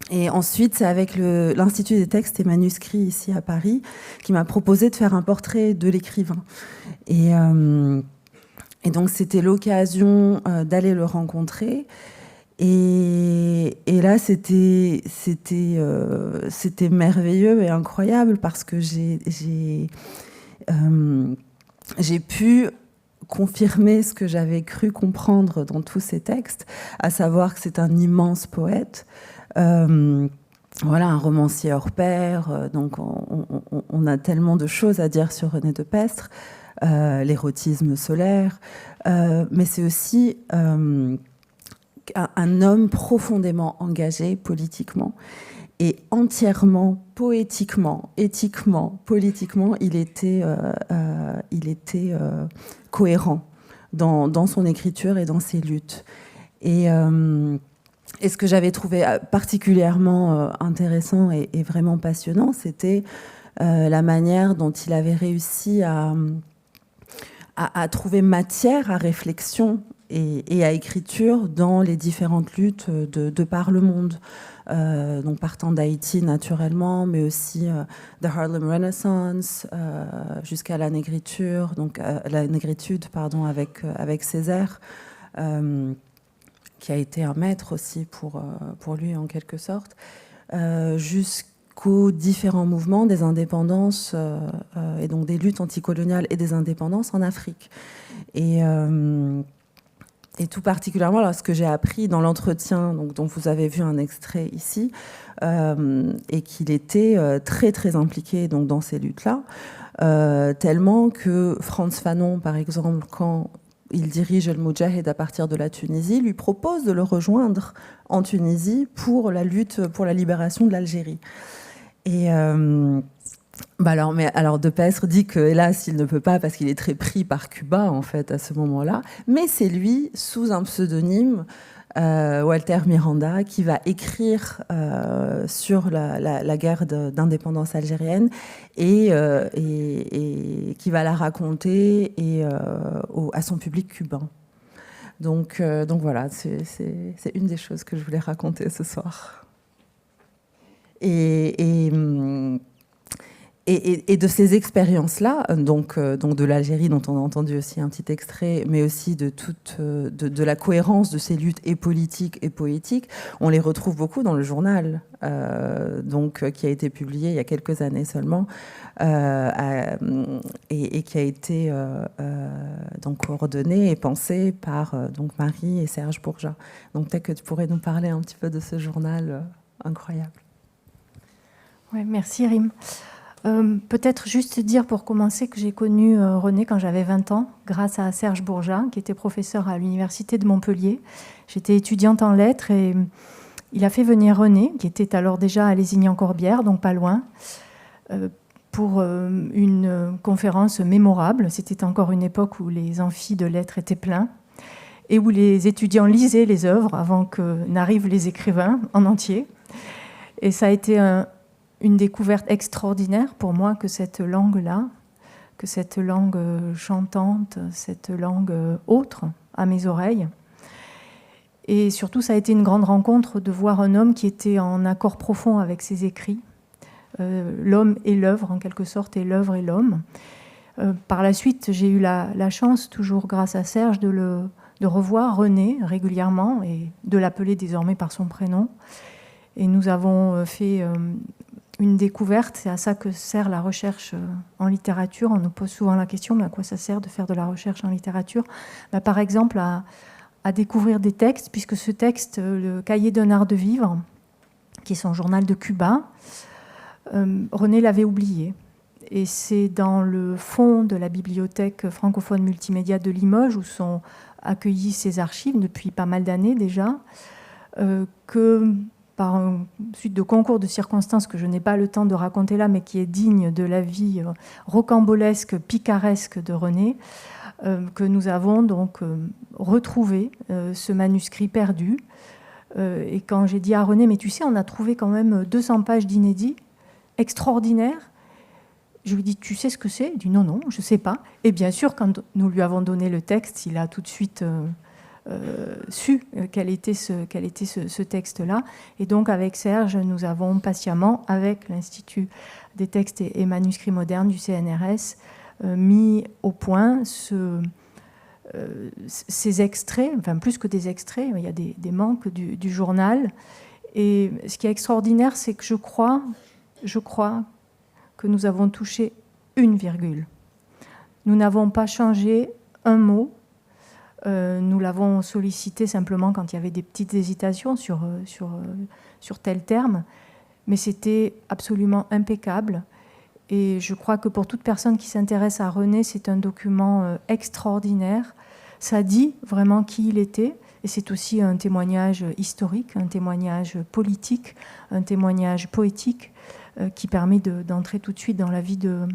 Et ensuite, c'est avec l'Institut des textes et manuscrits ici à Paris qui m'a proposé de faire un portrait de l'écrivain. Et donc c'était l'occasion d'aller le rencontrer. Et là, c'était merveilleux et incroyable parce que j'ai pu confirmer ce que j'avais cru comprendre dans tous ces textes, à savoir que c'est un immense poète, voilà, un romancier hors pair. Donc on a tellement de choses à dire sur René Depestre, l'érotisme solaire, mais c'est aussi un homme profondément engagé politiquement et entièrement poétiquement, éthiquement, politiquement, il était cohérent dans son écriture et dans ses luttes. Et ce que j'avais trouvé particulièrement intéressant et vraiment passionnant, c'était la manière dont il avait réussi à trouver matière à réflexion et à écriture dans les différentes luttes de par le monde. Donc partant d'Haïti naturellement, mais aussi de Harlem Renaissance jusqu'à la négritude, avec Césaire, qui a été un maître aussi pour lui en quelque sorte, jusqu'aux différents mouvements des indépendances et donc des luttes anticoloniales et des indépendances en Afrique. Et tout particulièrement, alors, ce que j'ai appris dans l'entretien, donc, dont vous avez vu un extrait ici, et qu'il était très très impliqué donc, dans ces luttes-là, tellement que Frantz Fanon, par exemple, quand il dirige El Moudjahid à partir de la Tunisie, lui propose de le rejoindre en Tunisie pour la lutte pour la libération de l'Algérie. Et alors Depestre dit que hélas il ne peut pas parce qu'il est très pris par Cuba en fait à ce moment-là, mais c'est lui sous un pseudonyme, Walter Miranda, qui va écrire sur la guerre d'indépendance algérienne et qui va la raconter à son public cubain. Donc voilà, c'est une des choses que je voulais raconter ce soir. Et de ces expériences-là, donc de l'Algérie dont on a entendu aussi un petit extrait, mais aussi de la cohérence de ces luttes et politiques et poétiques, on les retrouve beaucoup dans le journal, qui a été publié il y a quelques années seulement, et qui a été donc coordonné et pensé par donc Marie et Serge Bourgeat. Donc peut-être que tu pourrais nous parler un petit peu de ce journal incroyable. Ouais, merci Rim. Peut-être juste dire pour commencer que j'ai connu René quand j'avais 20 ans, grâce à Serge Bourgeat, qui était professeur à l'université de Montpellier. J'étais étudiante en lettres et il a fait venir René, qui était alors déjà à Lézignan-Corbière, donc pas loin, pour une conférence mémorable. C'était encore une époque où les amphis de lettres étaient pleins et où les étudiants lisaient les œuvres avant que n'arrivent les écrivains en entier. Et ça a été une découverte extraordinaire pour moi que cette langue-là, que cette langue chantante, cette langue autre à mes oreilles. Et surtout, ça a été une grande rencontre de voir un homme qui était en accord profond avec ses écrits, l'homme et l'œuvre en quelque sorte, et l'œuvre et l'homme. Par la suite, j'ai eu la chance, toujours grâce à Serge, de revoir René régulièrement et de l'appeler désormais par son prénom. Et nous avons fait une découverte, c'est à ça que sert la recherche en littérature. On nous pose souvent la question, mais à quoi ça sert de faire de la recherche en littérature ? Par exemple, à découvrir des textes, puisque ce texte, le Cahier d'un art de vivre, qui est son journal de Cuba, René l'avait oublié. Et c'est dans le fond de la bibliothèque francophone multimédia de Limoges, où sont accueillies ses archives depuis pas mal d'années déjà, que par une suite de concours de circonstances que je n'ai pas le temps de raconter là, mais qui est digne de la vie rocambolesque, picaresque de René, que nous avons donc retrouvé ce manuscrit perdu. Et quand j'ai dit à René, mais tu sais, on a trouvé quand même 200 pages d'inédits extraordinaires, Je lui dis, tu sais ce que c'est? Il dit, non, je ne sais pas. Et bien sûr, quand nous lui avons donné le texte, il a tout de suite su quel était ce texte-là. Et donc, avec Serge, nous avons patiemment, avec l'Institut des textes et manuscrits modernes du CNRS, mis au point ces extraits, enfin plus que des extraits, il y a des manques du journal. Et ce qui est extraordinaire, c'est que je crois que nous avons touché une virgule. Nous n'avons pas changé un mot. Nous l'avons sollicité simplement quand il y avait des petites hésitations sur tel terme, mais c'était absolument impeccable. Et je crois que pour toute personne qui s'intéresse à René, c'est un document extraordinaire. Ça dit vraiment qui il était, et c'est aussi un témoignage historique, un témoignage politique, un témoignage poétique qui permet d'entrer tout de suite dans la vie de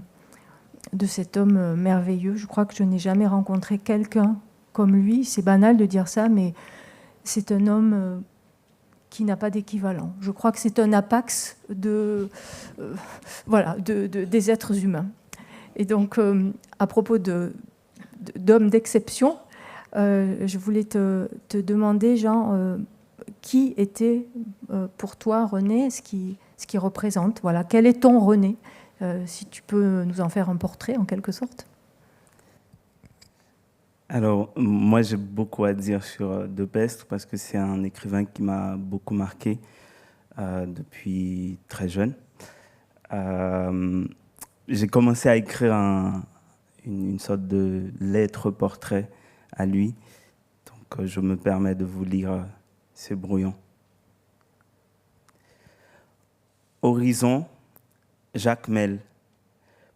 cet homme merveilleux. Je crois que je n'ai jamais rencontré quelqu'un comme lui. C'est banal de dire ça, mais c'est un homme qui n'a pas d'équivalent. Je crois que c'est un apax des êtres humains. Et donc, à propos d'hommes d'exception, je voulais te demander, Jean, qui était pour toi René, ce qui représente. Voilà, quel est ton René? Si tu peux nous en faire un portrait, en quelque sorte. Alors, moi, j'ai beaucoup à dire sur De Pestre parce que c'est un écrivain qui m'a beaucoup marqué depuis très jeune. J'ai commencé à écrire une sorte de lettre-portrait à lui. Donc, je me permets de vous lire ces brouillons. Horizon, Jacmel,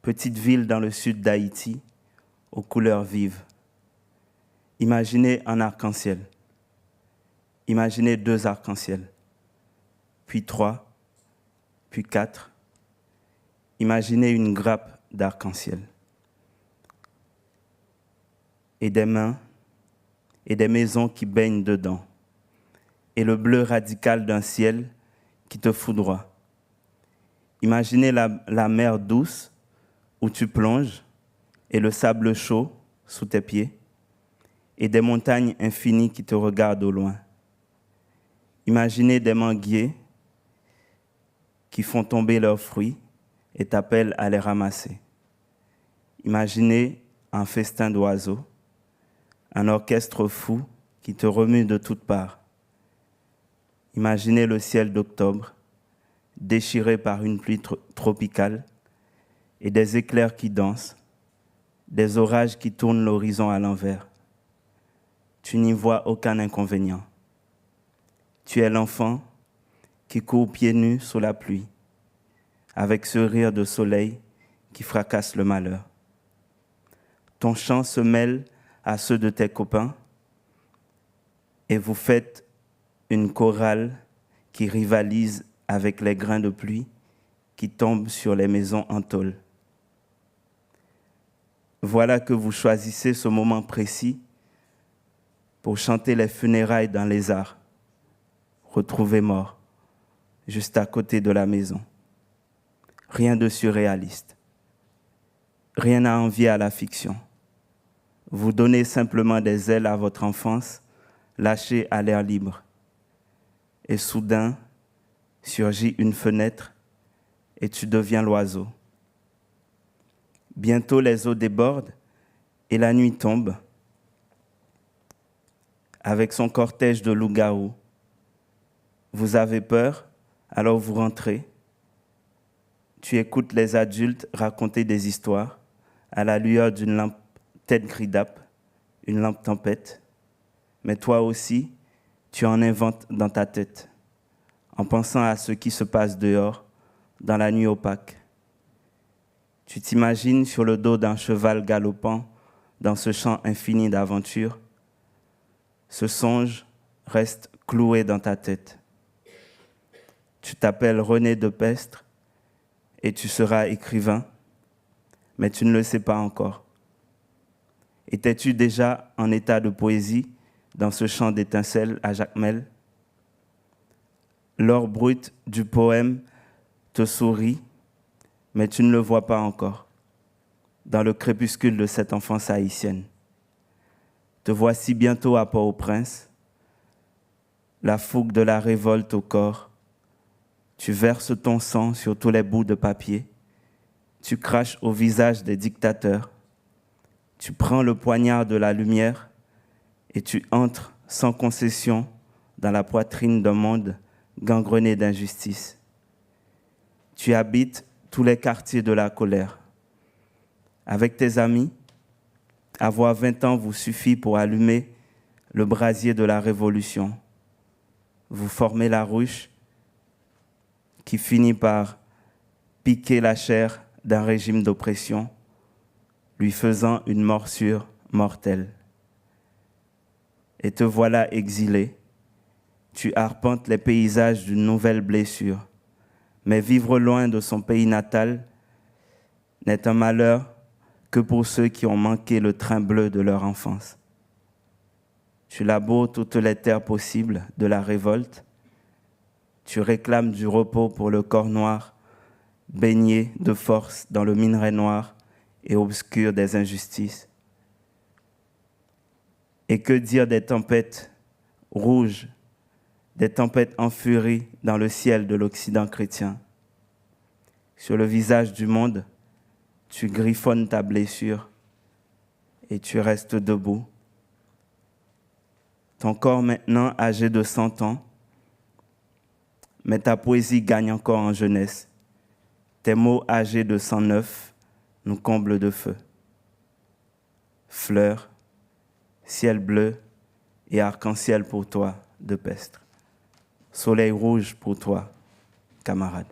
petite ville dans le sud d'Haïti, aux couleurs vives. Imaginez un arc-en-ciel. Imaginez 2 arcs-en-ciel, puis 3, puis 4. Imaginez une grappe d'arc-en-ciel. Et des mains, et des maisons qui baignent dedans, et le bleu radical d'un ciel qui te foudroie. Imaginez la mer douce où tu plonges, et le sable chaud sous tes pieds, et des montagnes infinies qui te regardent au loin. Imaginez des manguiers qui font tomber leurs fruits et t'appellent à les ramasser. Imaginez un festin d'oiseaux, un orchestre fou qui te remue de toutes parts. Imaginez le ciel d'octobre, déchiré par une pluie tropicale, et des éclairs qui dansent, des orages qui tournent l'horizon à l'envers. Tu n'y vois aucun inconvénient. Tu es l'enfant qui court pieds nus sous la pluie, avec ce rire de soleil qui fracasse le malheur. Ton chant se mêle à ceux de tes copains et vous faites une chorale qui rivalise avec les grains de pluie qui tombent sur les maisons en tôle. Voilà que vous choisissez ce moment précis pour chanter les funérailles dans les arts, retrouvés morts, juste à côté de la maison. Rien de surréaliste, rien à envier à la fiction. Vous donnez simplement des ailes à votre enfance, lâchée à l'air libre. Et soudain, surgit une fenêtre et tu deviens l'oiseau. Bientôt les eaux débordent et la nuit tombe, avec son cortège de loups-garous. Vous avez peur, alors vous rentrez. Tu écoutes les adultes raconter des histoires à la lueur d'une lampe tête gris-dappe, une lampe tempête. Mais toi aussi, tu en inventes dans ta tête, en pensant à ce qui se passe dehors, dans la nuit opaque. Tu t'imagines sur le dos d'un cheval galopant dans ce champ infini d'aventures. Ce songe reste cloué dans ta tête. Tu t'appelles René de Pestre et tu seras écrivain, mais tu ne le sais pas encore. Étais-tu déjà en état de poésie dans ce champ d'étincelles à Jacmel? L'or brut du poème te sourit, mais tu ne le vois pas encore, dans le crépuscule de cette enfance haïtienne. Te voici bientôt à Port-au-Prince, la fougue de la révolte au corps. Tu verses ton sang sur tous les bouts de papier. Tu craches au visage des dictateurs. Tu prends le poignard de la lumière et tu entres sans concession dans la poitrine d'un monde gangrené d'injustice. Tu habites tous les quartiers de la colère. Avec tes amis, avoir 20 ans vous suffit pour allumer le brasier de la révolution. Vous formez la ruche qui finit par piquer la chair d'un régime d'oppression, lui faisant une morsure mortelle. Et te voilà exilé. Tu arpentes les paysages d'une nouvelle blessure. Mais vivre loin de son pays natal n'est un malheur que pour ceux qui ont manqué le train bleu de leur enfance. Tu laboures toutes les terres possibles de la révolte. Tu réclames du repos pour le corps noir, baigné de force dans le minerai noir et obscur des injustices. Et que dire des tempêtes rouges, des tempêtes en furie dans le ciel de l'Occident chrétien. Sur le visage du monde, tu griffonnes ta blessure et tu restes debout. Ton corps maintenant âgé de 100 ans, mais ta poésie gagne encore en jeunesse. Tes mots âgés de 109 nous comblent de feu. Fleurs, ciel bleu et arc-en-ciel pour toi, de Pestre. Soleil rouge pour toi, camarade.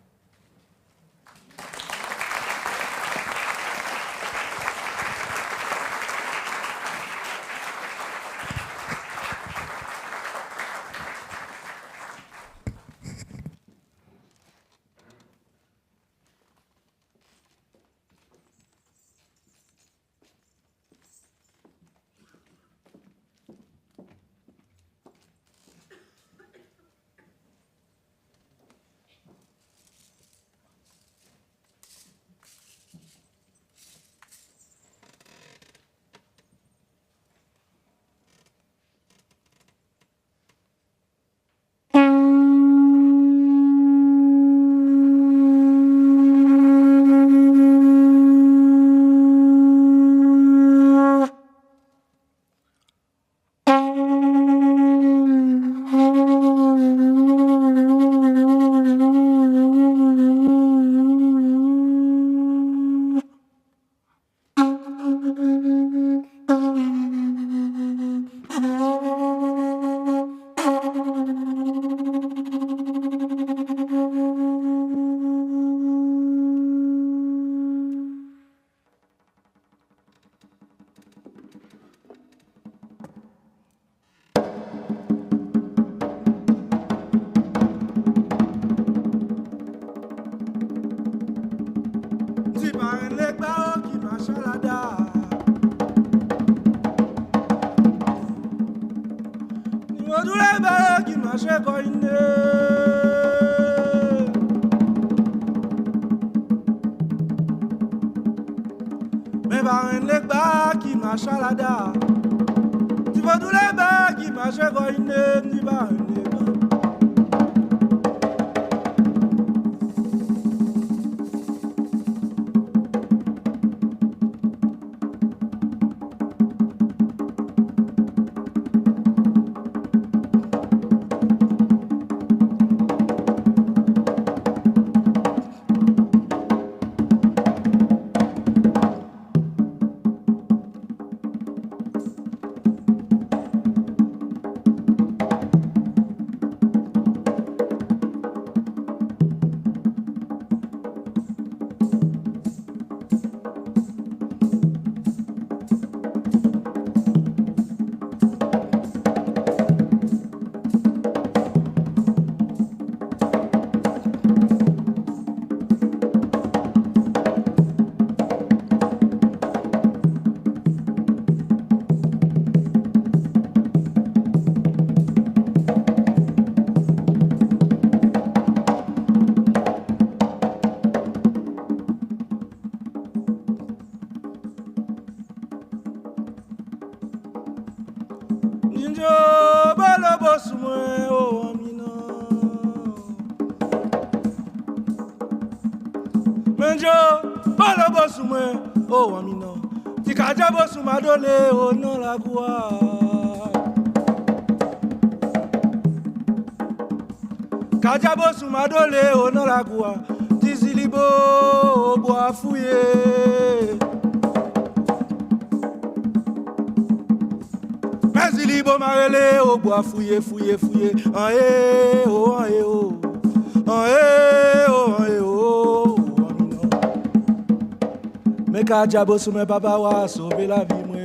Bala bosu mwen, oh amino. Tikaja bosu madole, oh non la gua. Kaja bosu madole, oh non la gua. Tizilibo, oh bois fouillé. Zilibo marele, oh bois fouillé, fouillé, fouillé. En eh, oh, en eh, oh. En eh, oh, en eh, oh. Mais quand diabo sous mes papa wa sauver la vie, moi.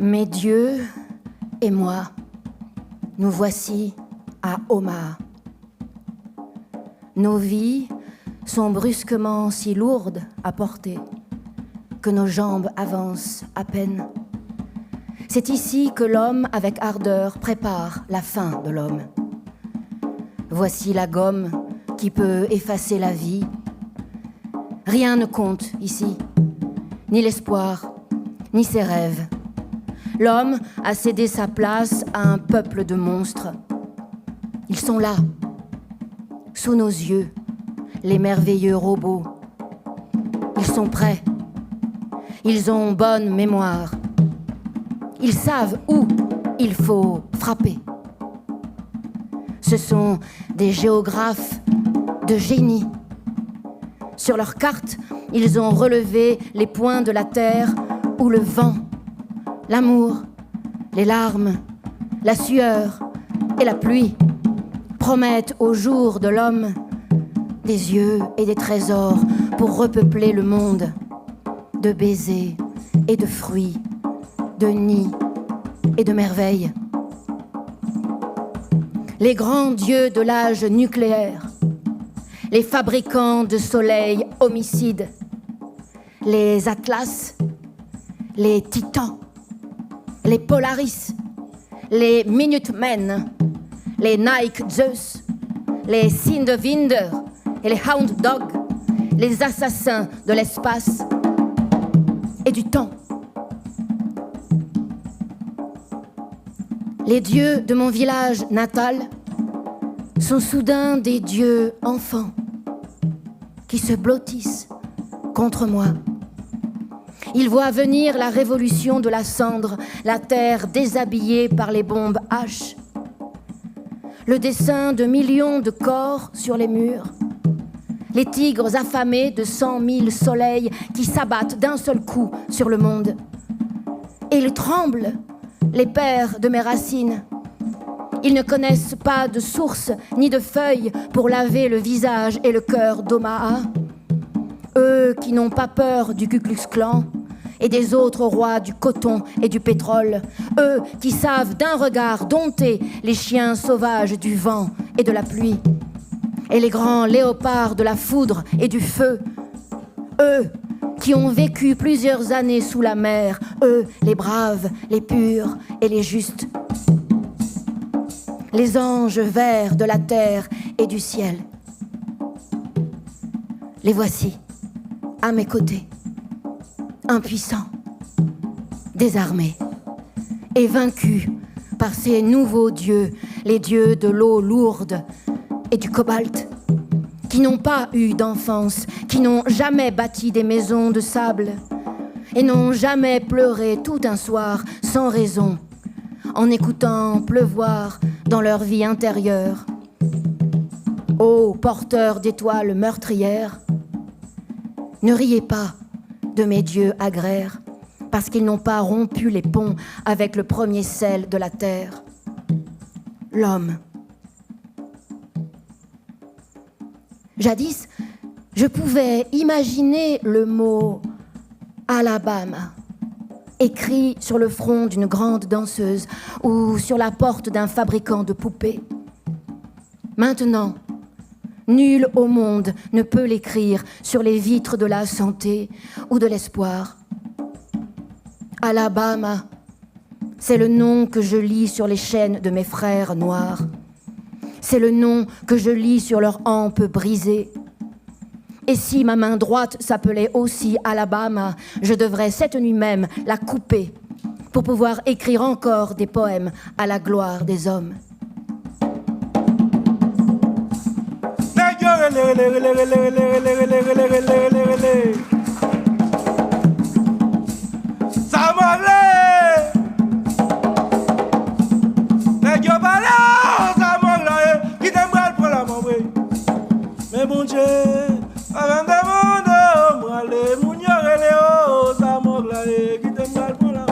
Mais Dieu et moi, nous voici à Omaha. Nos vies sont brusquement si lourdes à porter que nos jambes avancent à peine. C'est ici que l'homme avec ardeur prépare la fin de l'homme. Voici la gomme qui peut effacer la vie. Rien ne compte ici, ni l'espoir, ni ses rêves. L'homme a cédé sa place à un peuple de monstres. Ils sont là, sous nos yeux, les merveilleux robots. Ils sont prêts. Ils ont bonne mémoire. Ils savent où il faut frapper. Ce sont des géographes de génie. Sur leurs cartes, ils ont relevé les points de la terre où le vent, l'amour, les larmes, la sueur et la pluie promettent au jour de l'homme des yeux et des trésors pour repeupler le monde de baisers et de fruits, de nids et de merveilles. Les grands dieux de l'âge nucléaire les fabricants de soleil homicides, les Atlas, les Titans, les Polaris, les Minutemen, les Nike Zeus, les Sindewinder et les Hound Dog, les assassins de l'espace et du temps. Les dieux de mon village natal sont soudain des dieux enfants qui se blottissent contre moi. Ils voient venir la révolution de la cendre, la terre déshabillée par les bombes H, le dessin de millions de corps sur les murs, les tigres affamés de 100 000 soleils qui s'abattent d'un seul coup sur le monde. Et ils tremblent, les pères de mes racines. Ils ne connaissent pas de source ni de feuilles pour laver le visage et le cœur d'Omaha. Eux qui n'ont pas peur du Ku Klux Klan et des autres rois du coton et du pétrole. Eux qui savent d'un regard dompter les chiens sauvages du vent et de la pluie. Et les grands léopards de la foudre et du feu. Eux qui ont vécu plusieurs années sous la mer. Eux, les braves, les purs et les justes. Les anges verts de la terre et du ciel. Les voici, à mes côtés, impuissants, désarmés et vaincus par ces nouveaux dieux, les dieux de l'eau lourde et du cobalt, qui n'ont pas eu d'enfance, qui n'ont jamais bâti des maisons de sable et n'ont jamais pleuré tout un soir sans raison, en écoutant pleuvoir dans leur vie intérieure. Ô porteurs d'étoiles meurtrières, ne riez pas de mes dieux agraires, parce qu'ils n'ont pas rompu les ponts avec le premier sel de la terre, l'homme. Jadis, je pouvais imaginer le mot Alabama écrit sur le front d'une grande danseuse ou sur la porte d'un fabricant de poupées. Maintenant, nul au monde ne peut l'écrire sur les vitres de la santé ou de l'espoir. Alabama, c'est le nom que je lis sur les chaînes de mes frères noirs. C'est le nom que je lis sur leurs hampes brisées. Et si ma main droite s'appelait aussi Alabama, je devrais cette nuit même la couper pour pouvoir écrire encore des poèmes à la gloire des hommes. Mais bon Dieu, avant de monde, moi les mounions et les hauts, ça m'ouvre qui t'aime mal pour la.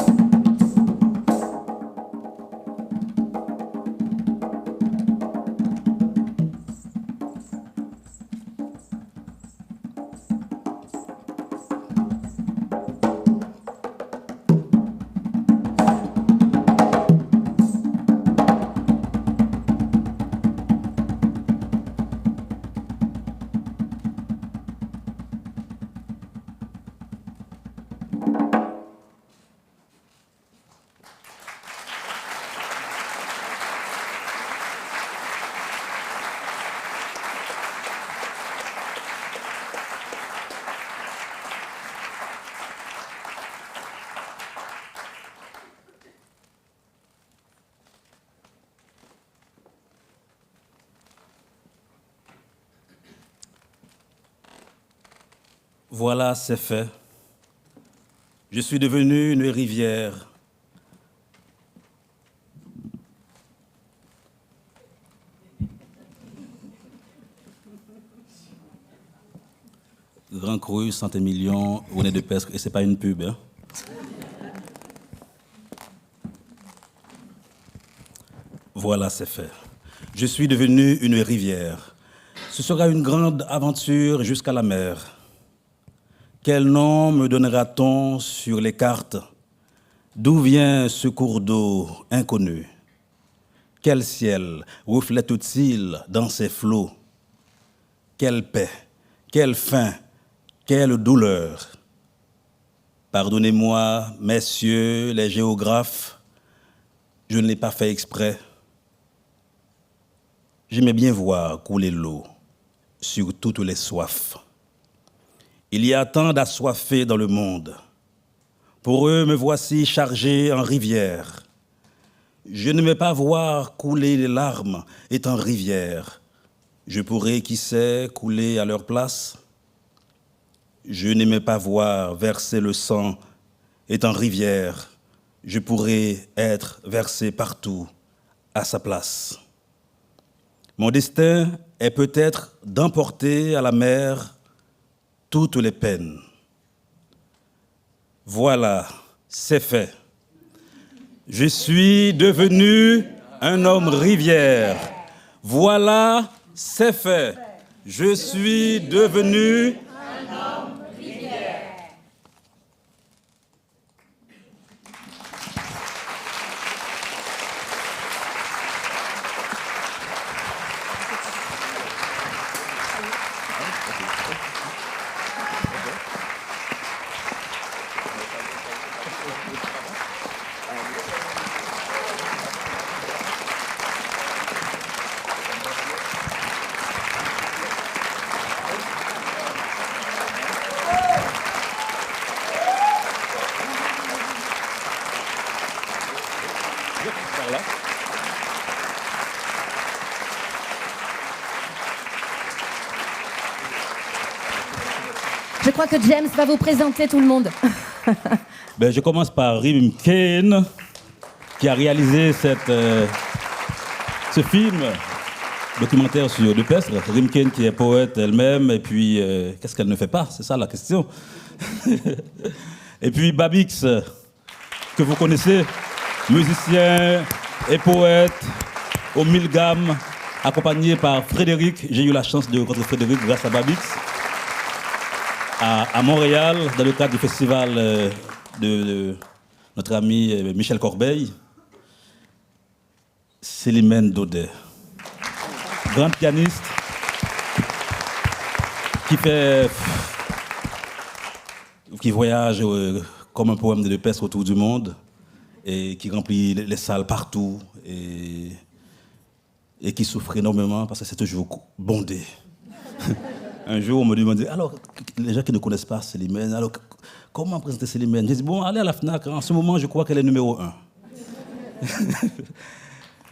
Voilà, c'est fait. Je suis devenu une rivière. Grand Cru, Saint-Émilion, René de Pestre, et c'est pas une pub. Hein. Voilà, c'est fait. Je suis devenu une rivière. Ce sera une grande aventure jusqu'à la mer. Quel nom me donnera-t-on sur les cartes? D'où vient ce cours d'eau inconnu? Quel ciel reflète-t-il dans ses flots? quelle paix, quelle faim, quelle douleur. Pardonnez-moi, messieurs les géographes, je ne l'ai pas fait exprès. J'aimais bien voir couler l'eau sur toutes les soifs. Il y a tant d'assoiffés dans le monde. Pour eux, me voici chargé en rivière. Je n'aimais pas voir couler les larmes étant rivière. Je pourrais, qui sait, couler à leur place. Je n'aimais pas voir verser le sang étant rivière. Je pourrais être versé partout à sa place. Mon destin est peut-être d'emporter à la mer toutes les peines. Voilà, c'est fait. Je suis devenu un homme rivière. Voilà, c'est fait. Je suis devenu un homme rivière. Je crois que James va vous présenter tout le monde. Je commence par Rim Kane, qui a réalisé ce film documentaire sur De Pestre. Rim Kane qui est poète elle-même, et puis qu'est-ce qu'elle ne fait pas? C'est ça la question. Et puis Babix, que vous connaissez, musicien et poète aux 1000 gammes, accompagné par Frédéric. J'ai eu la chance de rencontrer Frédéric grâce à Babix. À Montréal, dans le cadre du festival de notre ami Michel Corbeil. Célimène Daudet, grande pianiste qui voyage comme un poème de Pestre autour du monde et qui remplit les salles partout et qui souffre énormément parce que c'est toujours bondé. Un jour, on me demandait, alors, les gens qui ne connaissent pas Célimène, alors, comment présenter Célimène? J'ai dit, bon, allez à la FNAC, en ce moment, je crois qu'elle est numéro 1.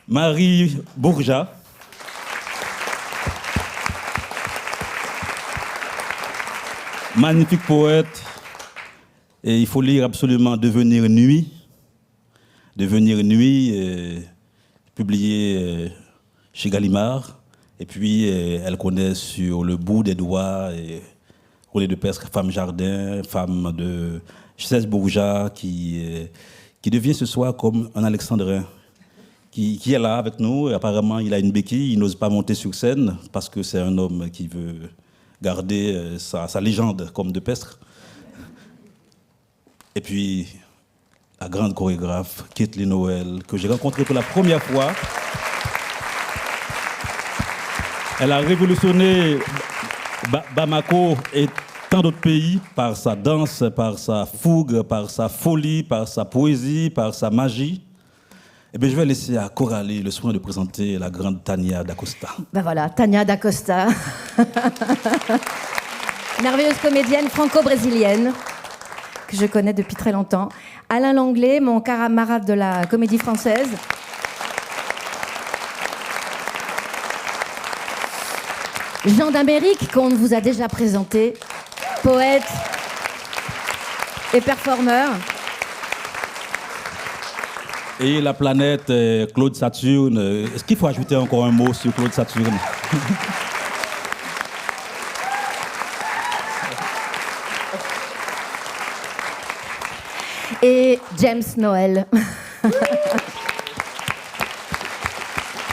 Marie Bourgeat. Magnifique poète. Et il faut lire absolument Devenir nuit. Devenir nuit, publié chez Gallimard. Et puis, elle connaît sur le bout des doigts René de Pestre, femme jardin, femme de César Bourgeat, qui devient ce soir comme un Alexandrin, qui est là avec nous. Et apparemment, il a une béquille, il n'ose pas monter sur scène parce que c'est un homme qui veut garder sa légende comme De Pestre. Et puis, la grande chorégraphe, Kathleen Noël, que j'ai rencontrée pour la première fois. Elle a révolutionné Bamako et tant d'autres pays par sa danse, par sa fougue, par sa folie, par sa poésie, par sa magie. Eh bien, je vais laisser à Coralie le soin de présenter la grande Tania D'Acosta. Ben voilà, Tania D'Acosta. Merveilleuse comédienne franco-brésilienne que je connais depuis très longtemps. Alain Langlais, mon camarade de la Comédie Française. Jean d'Amérique, qu'on vous a déjà présenté, poète et performeur. Et la planète Claude Saturne. Est-ce qu'il faut ajouter encore un mot sur Claude Saturne? Et James Noël.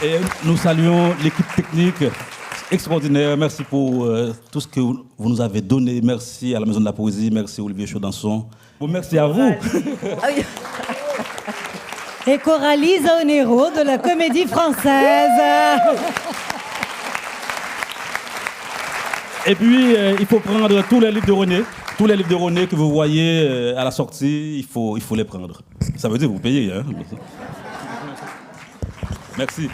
Et nous saluons l'équipe technique extraordinaire. Merci pour tout ce que vous nous avez donné. Merci à la Maison de la Poésie. Merci Olivier Chaudançon. Bon, merci à vous. Et Coralie Zaonero de la Comédie Française. Et puis, il faut prendre tous les livres de René. Tous les livres de René que vous voyez à la sortie, il faut les prendre. Ça veut dire que vous payez. Hein. Merci.